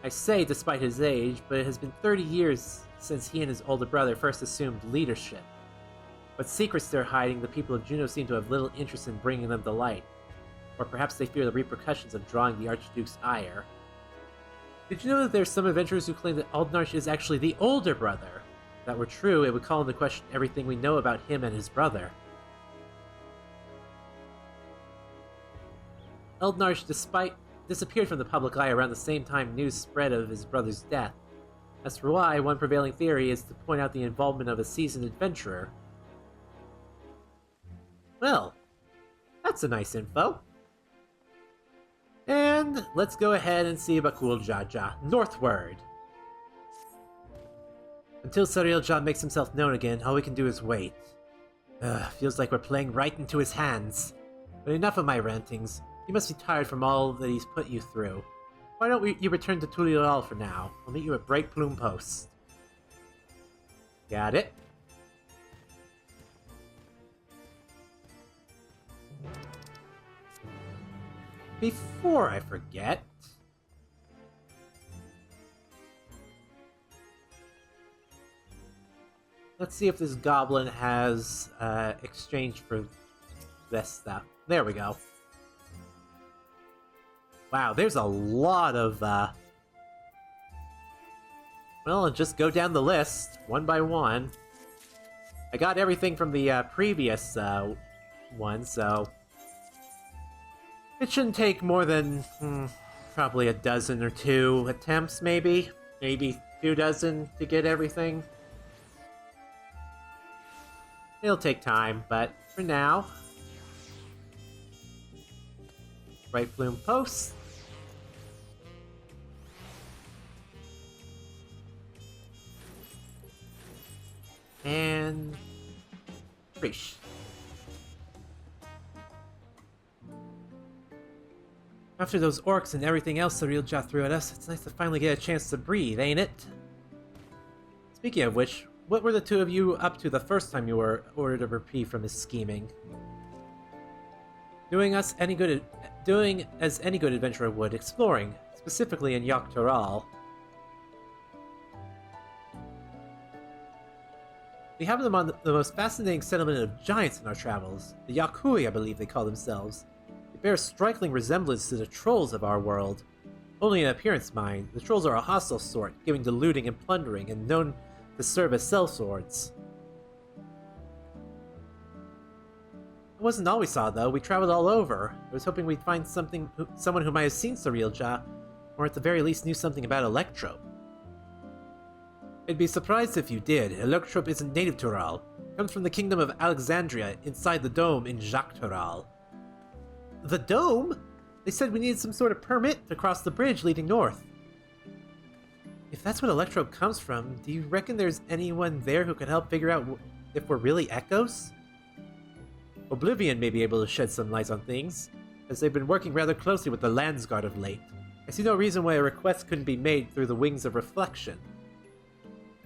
I say despite his age, but it has been 30 years since he and his older brother first assumed leadership. What secrets they're hiding, the people of Juno seem to have little interest in bringing them to light. Or perhaps they fear the repercussions of drawing the Archduke's ire. Did you know that there's some adventurers who claim that eald'narche is actually the older brother? If that were true, it would call into question everything we know about him and his brother. eald'narche disappeared from the public eye around the same time news spread of his brother's death. As for why, one prevailing theory is to point out the involvement of a seasoned adventurer. Well, that's a nice info. And let's go ahead and see Bakool Ja Ja, northward. Until Sariel Ja makes himself known again, all we can do is wait. Feels like we're playing right into his hands. But enough of my rantings. You must be tired from all that he's put you through. Why don't you return to Tulial for now? I'll meet you at Bright Plume Post. Got it. Before I forget... let's see if this goblin has exchange for this stuff. There we go. Wow, there's a lot of, well, I'll just go down the list, one by one. I got everything from the previous one, so it shouldn't take more than probably a dozen or two attempts, maybe 2 dozen to get everything. It'll take time, but for now, right bloom post. And Reach. After those orcs and everything else the Rei'tan threw at us, it's nice to finally get a chance to breathe, ain't it? Speaking of which, what were the two of you up to the first time you were ordered a reprieve from his scheming? Doing as any good adventurer would, exploring, specifically in Yogg-Toral. We have them on the most fascinating settlement of giants in our travels, the Yakui, I believe they call themselves. They bear a striking resemblance to the trolls of our world. Only in appearance, mind. The trolls are a hostile sort, given to looting and plundering, and known to serve as sellswords. It wasn't all we saw, though. We traveled all over. I was hoping we'd find someone who might have seen Rei'tan, or at the very least knew something about Electrope. I'd be surprised if you did. Electrope isn't native to Ral. It comes from the kingdom of Alexandria, inside the dome in Yogg-Toral. The dome? They said we needed some sort of permit to cross the bridge leading north. If that's what Electrope comes from, do you reckon there's anyone there who could help figure out if we're really echoes? Oblivion may be able to shed some light on things, as they've been working rather closely with the Landsguard of late. I see no reason why a request couldn't be made through the Wings of Reflection.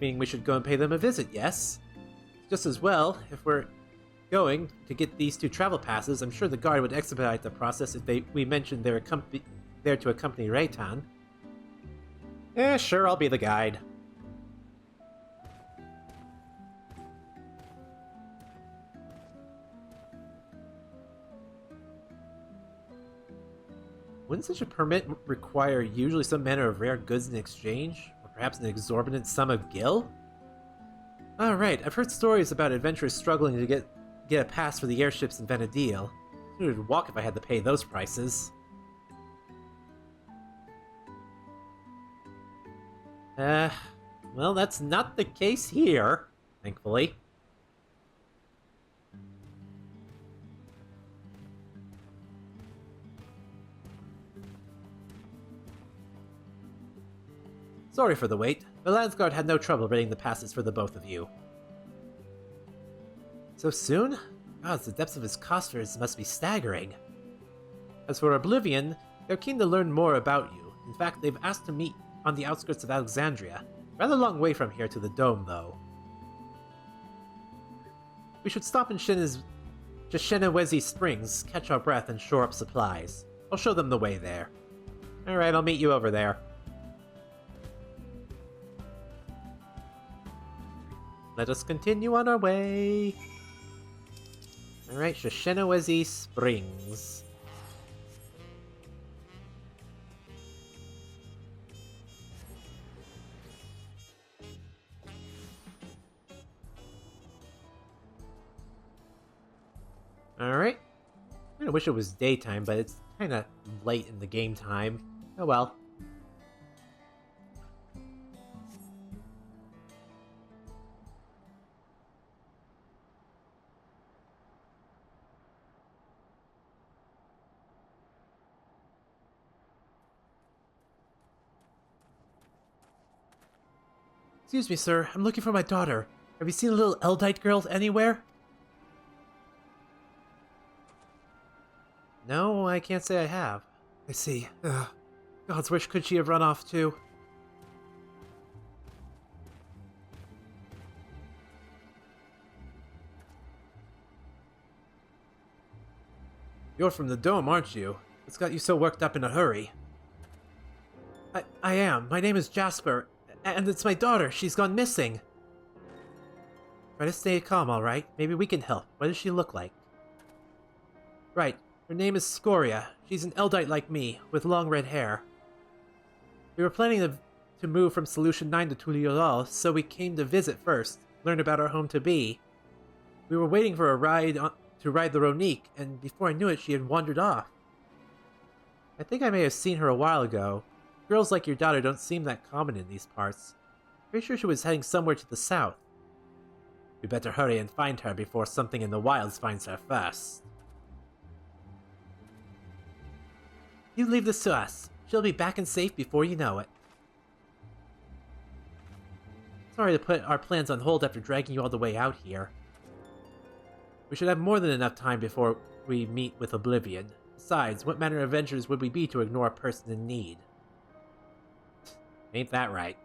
Meaning we should go and pay them a visit, yes? Just as well, if we're going to get these 2 travel passes, I'm sure the guard would expedite the process if we mentioned they're there to accompany Rei'tan. Sure, I'll be the guide. Wouldn't such a permit require usually some manner of rare goods in exchange? Or perhaps an exorbitant sum of gil? Alright, I've heard stories about adventurers struggling to get a pass for the airships in vana'diel. I would walk if I had to pay those prices. Well, that's not the case here, thankfully. Sorry for the wait. The Landsguard had no trouble getting the passes for the both of you. So soon? God, the depths of his coffers must be staggering. As for Oblivion, they're keen to learn more about you. In fact, they've asked to meet on the outskirts of Alexandria. Rather long way from here to the dome, though. We should stop in Shenawezi Springs, catch our breath, and shore up supplies. I'll show them the way there. Alright, I'll meet you over there. Let us continue on our way. Alright, Shenawezi Springs. Alright. I kinda wish it was daytime, but it's kinda late in the game time. Oh well. Excuse me, sir. I'm looking for my daughter. Have you seen a little Eldite girl anywhere? No, I can't say I have. I see. God's wish, could she have run off too? You're from the dome, aren't you? What's got you so worked up in a hurry? I am. My name is Jasper. And it's my daughter. She's gone missing. Try to stay calm, alright? Maybe we can help. What does she look like? Right. Her name is Scoria. She's an Eldite like me, with long red hair. We were planning to move from Solution 9 to Tuliolal, so we came to visit first, learn about our home-to-be. We were waiting for a ride to ride the Ronique, and before I knew it, she had wandered off. I think I may have seen her a while ago. Girls like your daughter don't seem that common in these parts. Pretty sure she was heading somewhere to the south. We better hurry and find her before something in the wilds finds her first. You leave this to us. She'll be back and safe before you know it. Sorry to put our plans on hold after dragging you all the way out here. We should have more than enough time before we meet with Oblivion. Besides, what manner of adventurers would we be to ignore a person in need? Ain't that right?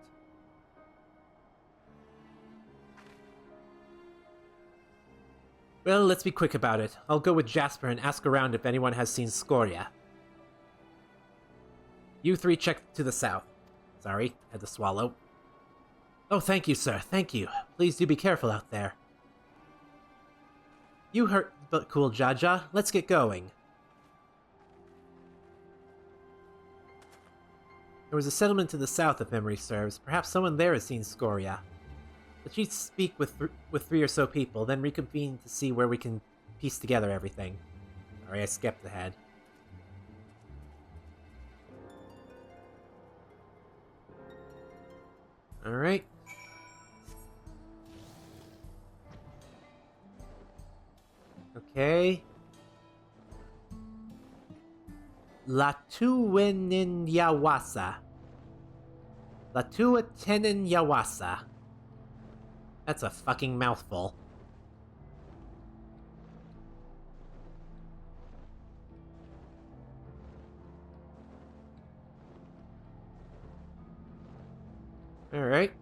Well, let's be quick about it. I'll go with Jasper and ask around if anyone has seen Scoria. You three check to the south. Sorry, had to swallow. Oh, thank you, sir. Thank you. Please do be careful out there. You heard Bakool Ja Ja. Let's get going. There was a settlement to the south, if memory serves. Perhaps someone there has seen Scoria. Let's each speak with 3 or so people, then reconvene to see where we can piece together everything. Sorry, I skipped ahead. Alright. Okay. Latuenin Yawasa. Latuetenin Yawasa. That's a fucking mouthful. Alright.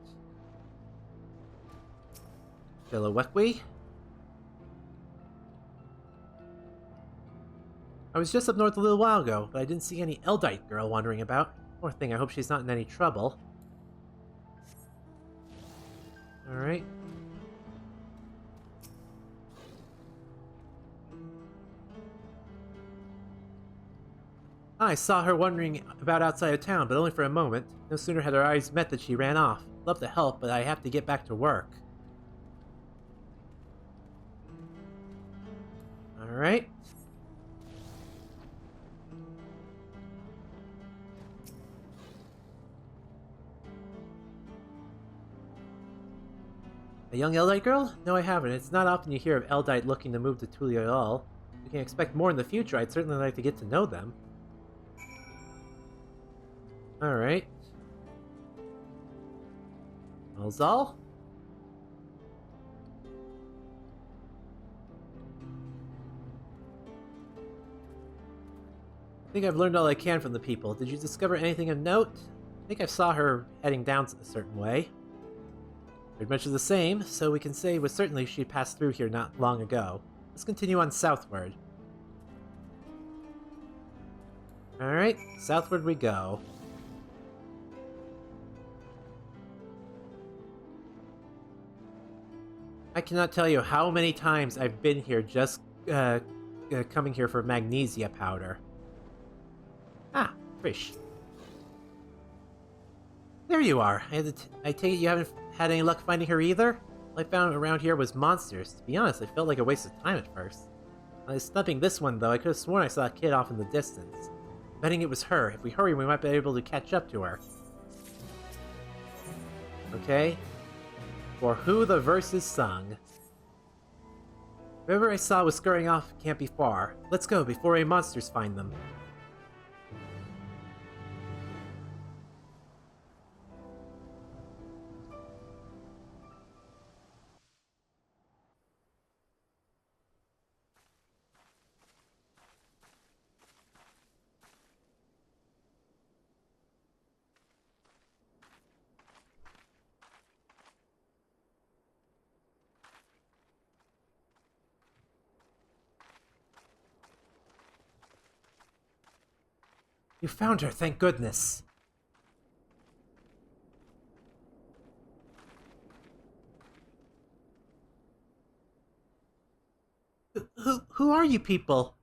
Chilliwekwi. I was just up north a little while ago, but I didn't see any Eald'ite girl wandering about. Poor thing, I hope she's not in any trouble. Alright. I saw her wandering about outside of town, but only for a moment. No sooner had our eyes met than she ran off. Love to help, but I have to get back to work. Alright. A young Eald'ite girl? No, I haven't. It's not often you hear of Eald'ite looking to move to Tulia at all. We can expect more in the future. I'd certainly like to get to know them. Alright. Malzal? I think I've learned all I can from the people. Did you discover anything of note? I think I saw her heading down a certain way. Pretty much the same, so we can say with certainty she passed through here not long ago. Let's continue on southward. Alright, southward we go. I cannot tell you how many times I've been here just coming here for magnesia powder. Ah, Trish. There you are. I take it you haven't had any luck finding her either? All I found around here was monsters. To be honest, it felt like a waste of time at first. When I was snubbing this one, though, I could have sworn I saw a kid off in the distance. Betting it was her. If we hurry, we might be able to catch up to her. Okay. For who the verse is sung. Whoever I saw was scurrying off can't be far. Let's go before any monsters find them. You found her, thank goodness. Who are you people?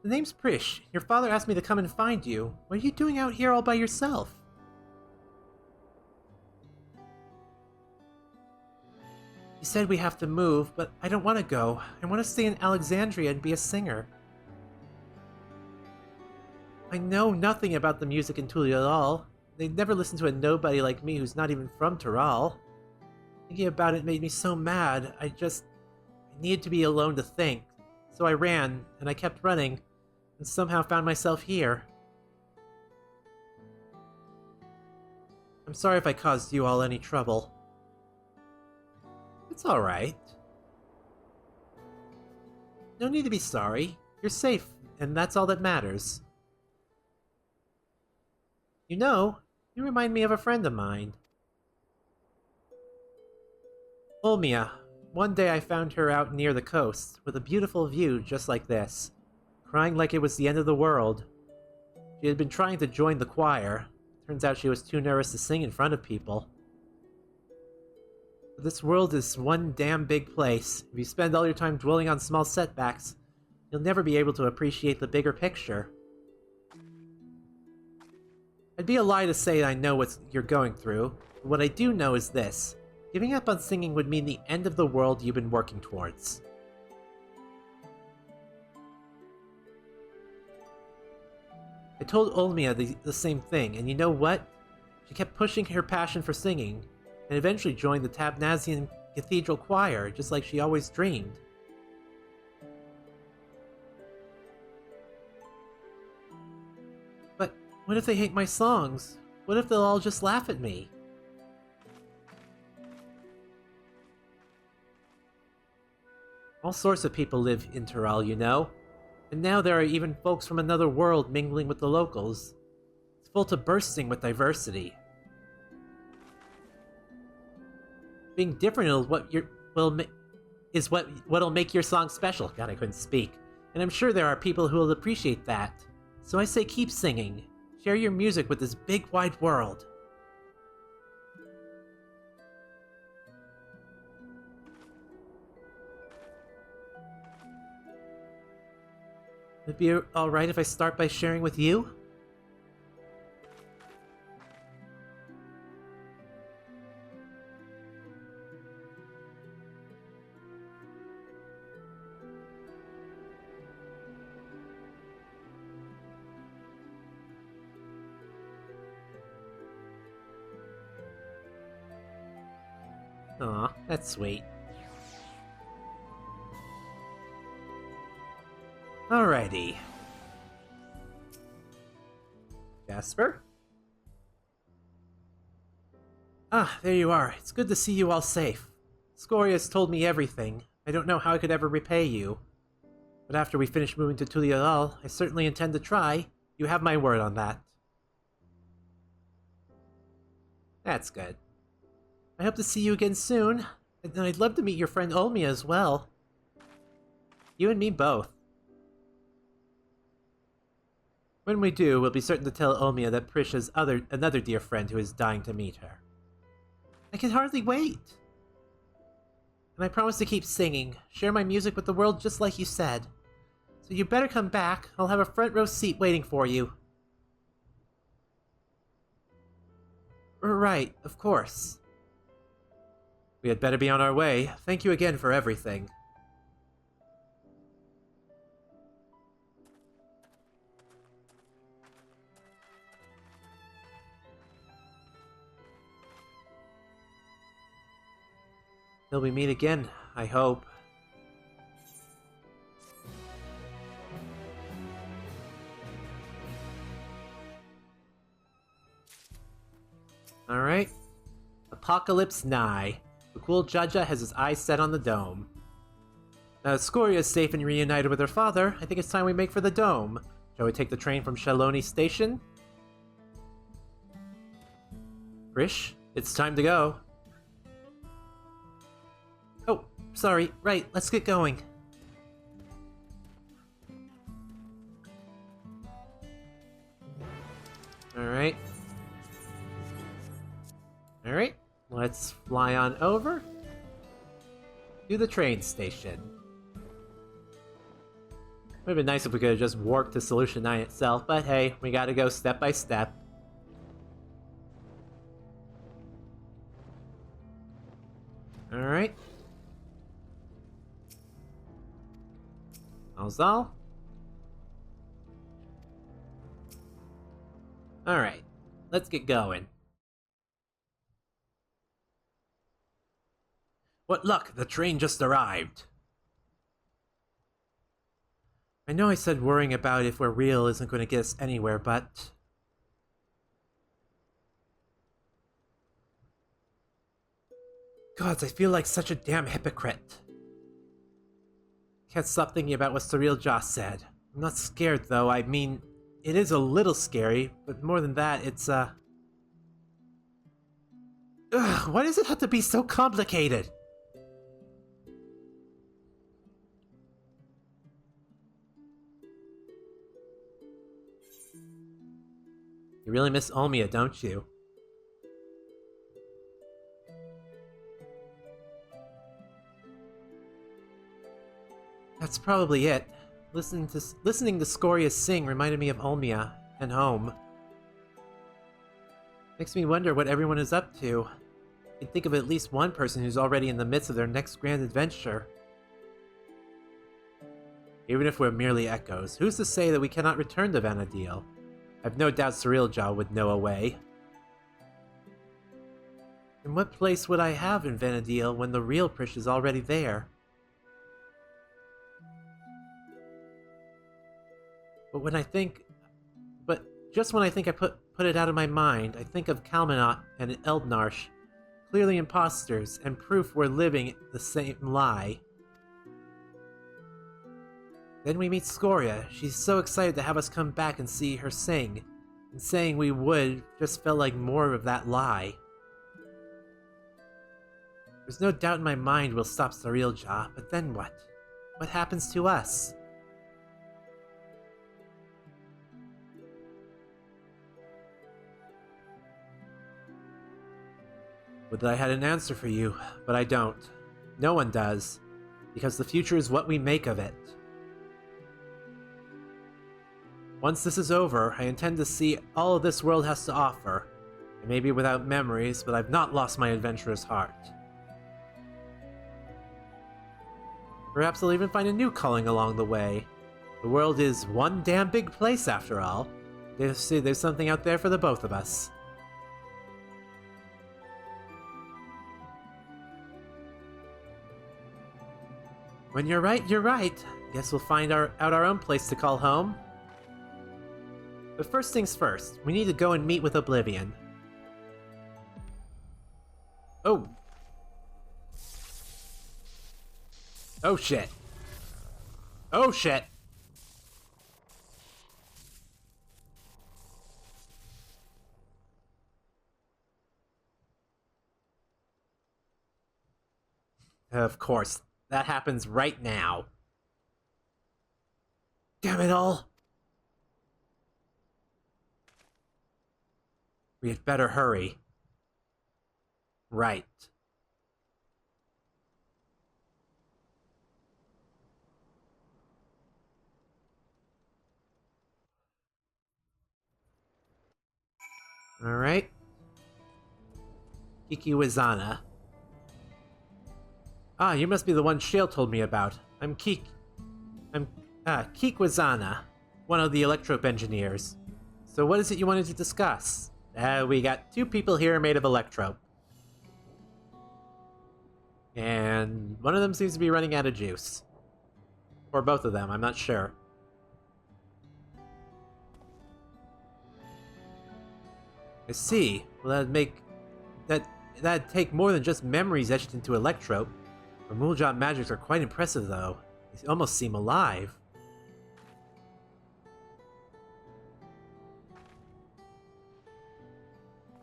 The name's Prish. Your father asked me to come and find you. What are you doing out here all by yourself? You said we have to move, but I don't want to go. I want to stay in Alexandria and be a singer. I know nothing about the music in Tulia at all. They'd never listen to a nobody like me who's not even from Tural. Thinking about it made me so mad. I needed to be alone to think. So I ran, and I kept running, and somehow found myself here. I'm sorry if I caused you all any trouble. It's alright. No need to be sorry. You're safe, and that's all that matters. You know, you remind me of a friend of mine. Olmia. One day I found her out near the coast, with a beautiful view just like this, crying like it was the end of the world. She had been trying to join the choir. Turns out she was too nervous to sing in front of people. But this world is one damn big place. If you spend all your time dwelling on small setbacks, you'll never be able to appreciate the bigger picture. It'd be a lie to say I know what you're going through, but what I do know is this. Giving up on singing would mean the end of the world you've been working towards. I told Olmia the same thing, and you know what? She kept pushing her passion for singing, and eventually joined the Tabnazian Cathedral Choir, just like she always dreamed. But what if they hate my songs? What if they'll all just laugh at me? All sorts of people live in Tural, you know. And now there are even folks from another world mingling with the locals. It's full to bursting with diversity. Being different is what'll make your song special. God, I couldn't speak. And I'm sure there are people who will appreciate that. So I say keep singing. Share your music with this big wide world. Would it be alright if I start by sharing with you? Aw, that's sweet. Alrighty. Jasper? Ah, there you are. It's good to see you all safe. Scoria's told me everything. I don't know how I could ever repay you. But after we finish moving to Tulial, I certainly intend to try. You have my word on that. That's good. I hope to see you again soon. And I'd love to meet your friend Olmia as well. You and me both. When we do, we'll be certain to tell Olmia that Prish has another dear friend who is dying to meet her. I can hardly wait! And I promise to keep singing, share my music with the world just like you said. So you better come back, I'll have a front row seat waiting for you. Right, of course. We had better be on our way. Thank you again for everything. Till we meet again, I hope. Alright. Apocalypse nigh. Bakool Ja Ja has his eyes set on the dome. Now that Scoria is safe and reunited with her father, I think it's time we make for the dome. Shall we take the train from Shaloni Station? Rish, it's time to go. Oh, sorry. Right, let's get going. Alright. Alright, let's fly on over to the train station. Would've been nice if we could've just warped to Solution 9 itself, but hey, we gotta go step by step. Alright. All's all? Alright, let's get going. What luck, the train just arrived. I know I said worrying about if we're real isn't going to get us anywhere, but... Gods, I feel like such a damn hypocrite. Can't stop thinking about what Xuriel Ja said. I'm not scared, though. I mean, it is a little scary, but more than that, it's, Ugh, why does it have to be so complicated? You really miss Olmia, don't you? That's probably it. Listening to Scoria sing reminded me of Olmia and home. Makes me wonder what everyone is up to. I can think of at least one person who's already in the midst of their next grand adventure. Even if we're merely echoes, who's to say that we cannot return to vana'diel? I've no doubt Xuriel Ja would know a way. And what place would I have in vana'diel when the real Prish is already there? Just when I think I put it out of my mind, I think of Kam'lanaut and eald'narche, clearly imposters, and proof we're living the same lie. Then we meet Scoria. She's so excited to have us come back and see her sing, and saying we would just felt like more of that lie. There's no doubt in my mind we'll stop Xuriel Ja, but then what? What happens to us? Would that I had an answer for you, but I don't. No one does, because the future is what we make of it. Once this is over, I intend to see all this world has to offer. I may be without memories, but I've not lost my adventurous heart. Perhaps I'll even find a new calling along the way. The world is one damn big place after all. There's something out there for the both of us. When you're right, you're right. Guess we'll find out our own place to call home. But first things first, we need to go and meet with Oblivion. Oh. Oh shit. Oh shit. Of course. That happens right now. Damn it all. We had better hurry. Right. Alright. Kikiwazana. Ah, you must be the one Shale told me about. I'm Kikwazana, one of the Electrope engineers. So what is it you wanted to discuss? We got two people here made of Electrope. And one of them seems to be running out of juice. Or both of them, I'm not sure. I see. Well, that'd take more than just memories etched into Electrope. Bakool magics are quite impressive, though. They almost seem alive.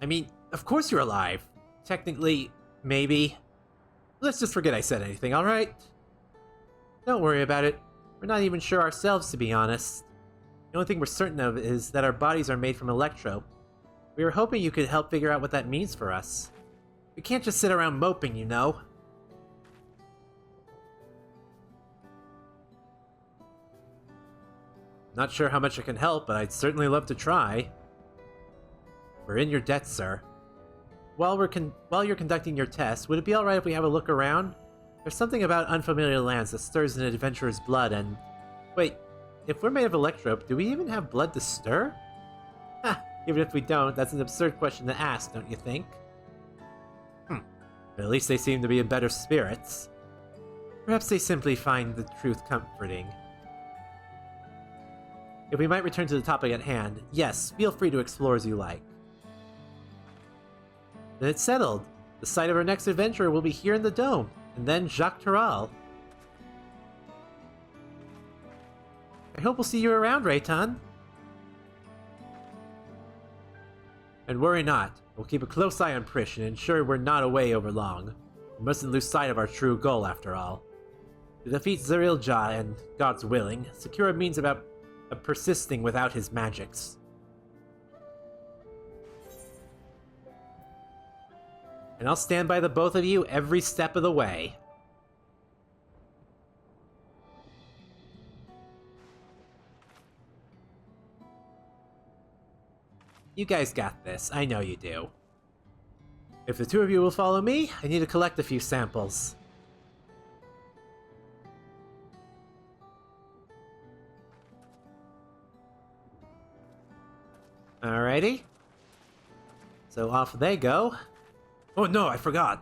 I mean, of course you're alive. Technically, maybe. Let's just forget I said anything, alright? Don't worry about it. We're not even sure ourselves, to be honest. The only thing we're certain of is that our bodies are made from Electrope. We were hoping you could help figure out what that means for us. We can't just sit around moping, you know? Not sure how much I can help, but I'd certainly love to try. We're in your debt, sir. While you're conducting your test, would it be alright if we have a look around? There's something about unfamiliar lands that stirs an adventurer's blood, and Wait, if we're made of electrope, do we even have blood to stir? Ha! Even if we don't, that's an absurd question to ask, don't you think? But at least they seem to be in better spirits. Perhaps they simply find the truth comforting. If we might return to the topic at hand, yes, feel free to explore as you like. Then it's settled. The site of our next adventure will be here in the Dome, and then Jacques Tarral. I hope we'll see you around, Rei'tan. And worry not. We'll keep a close eye on Prish and ensure we're not away over long. We mustn't lose sight of our true goal, after all. To defeat Xenoblade Ja and, God's willing, secure a means of persisting without his magics. And I'll stand by the both of you every step of the way. You guys got this, I know you do. If the two of you will follow me, I need to collect a few samples. Alrighty. So off they go. Oh no, I forgot!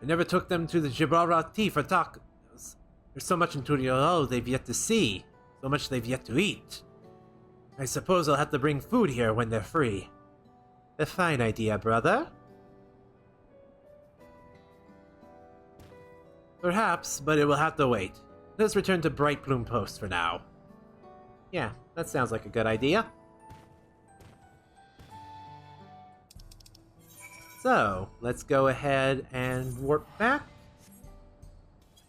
I never took them to the Gibraltar for tacos. There's so much in Turiolo they've yet to see. So much they've yet to eat. I suppose I'll have to bring food here when they're free. A fine idea, brother. Perhaps, but it will have to wait. Let's return to Bright Plume Post for now. Yeah, that sounds like a good idea. So, let's go ahead and warp back.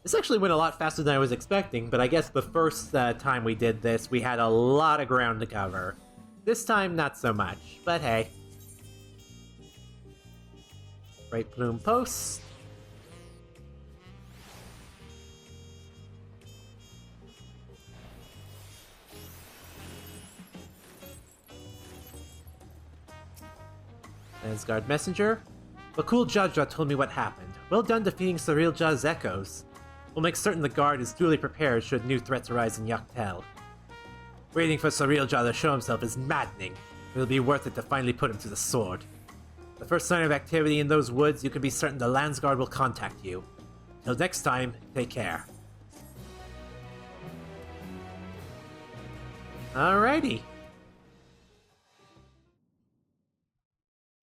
This actually went a lot faster than I was expecting, but I guess the first time we did this, we had a lot of ground to cover. This time, not so much, but hey. Bright Plume Post. Asgard Messenger. Bakool Ja Ja told me what happened. Well done defeating Xenoblade Ja's echoes. We'll make certain the guard is duly prepared should new threats arise in Yoctel. Waiting for Xenoblade Ja to show himself is maddening. It'll be worth it to finally put him to the sword. The first sign of activity in those woods, you can be certain the Landsguard will contact you. Till next time, take care. Alrighty.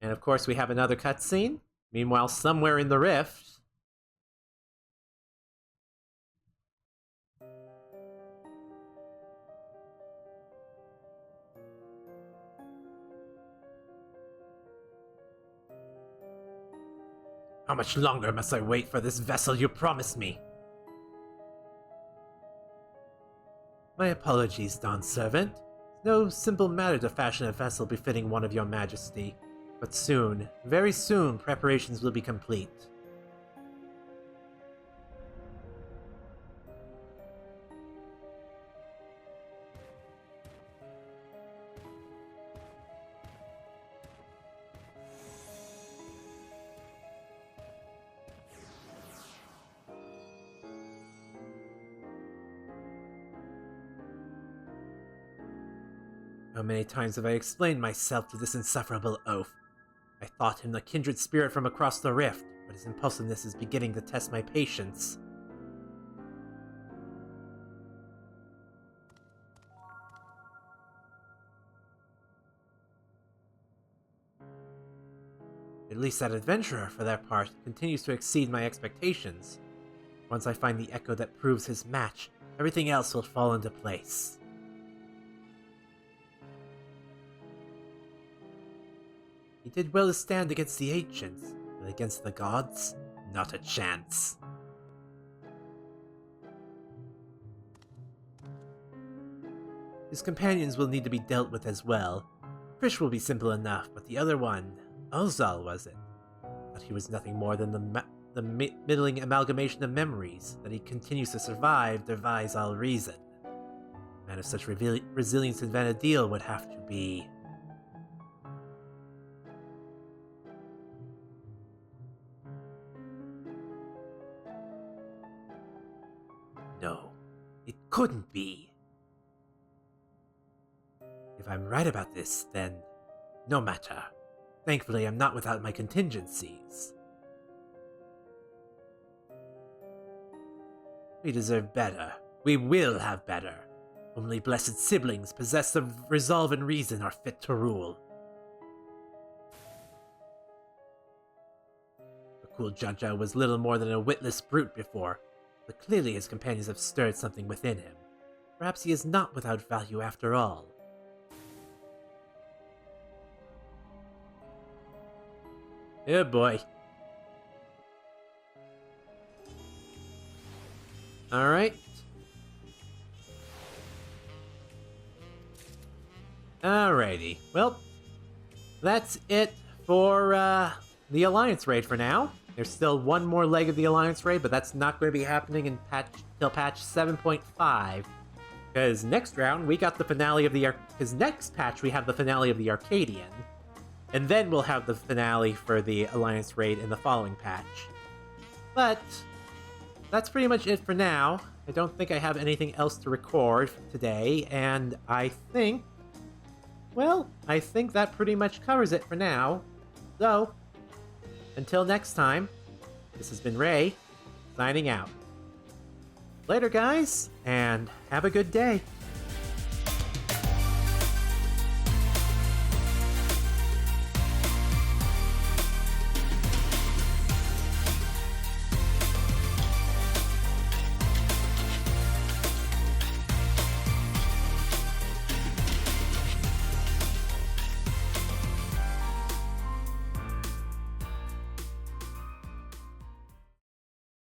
And of course we have another cutscene. Meanwhile, somewhere in the rift... How much longer must I wait for this vessel you promised me? My apologies, Dawn Servant. It's no simple matter to fashion a vessel befitting one of your majesty. But soon, very soon, preparations will be complete. How many times have I explained myself to this insufferable oaf? I thought him the kindred spirit from across the rift, but his impulsiveness is beginning to test my patience. At least that adventurer, for their part, continues to exceed my expectations. Once I find the echo that proves his match, everything else will fall into place. He did well to stand against the ancients, but against the gods, not a chance. His companions will need to be dealt with as well. Prish will be simple enough, but the other one, Ozal was it? But he was nothing more than the middling amalgamation of memories that he continues to survive defies all reason. A man of such resilience and vana'diel would have to be... couldn't be. If I'm right about this, then no matter. Thankfully, I'm not without my contingencies. We deserve better. We will have better. Only blessed siblings possessed of resolve and reason are fit to rule. Bakool Ja Ja was little more than a witless brute before, but clearly his companions have stirred something within him. Perhaps he is not without value after all. Oh boy. Alright. Alrighty. Well, that's it for the Alliance raid for now. There's still one more leg of the Alliance raid, but that's not going to be happening till patch 7.5. Because next round, we got the finale of the... Because next patch, we have the finale of the Arcadian. And then we'll have the finale for the Alliance raid in the following patch. But that's pretty much it for now. I don't think I have anything else to record today, and I think... Well, I think that pretty much covers it for now. So, until next time, this has been Ray, signing out. Later, guys, and have a good day.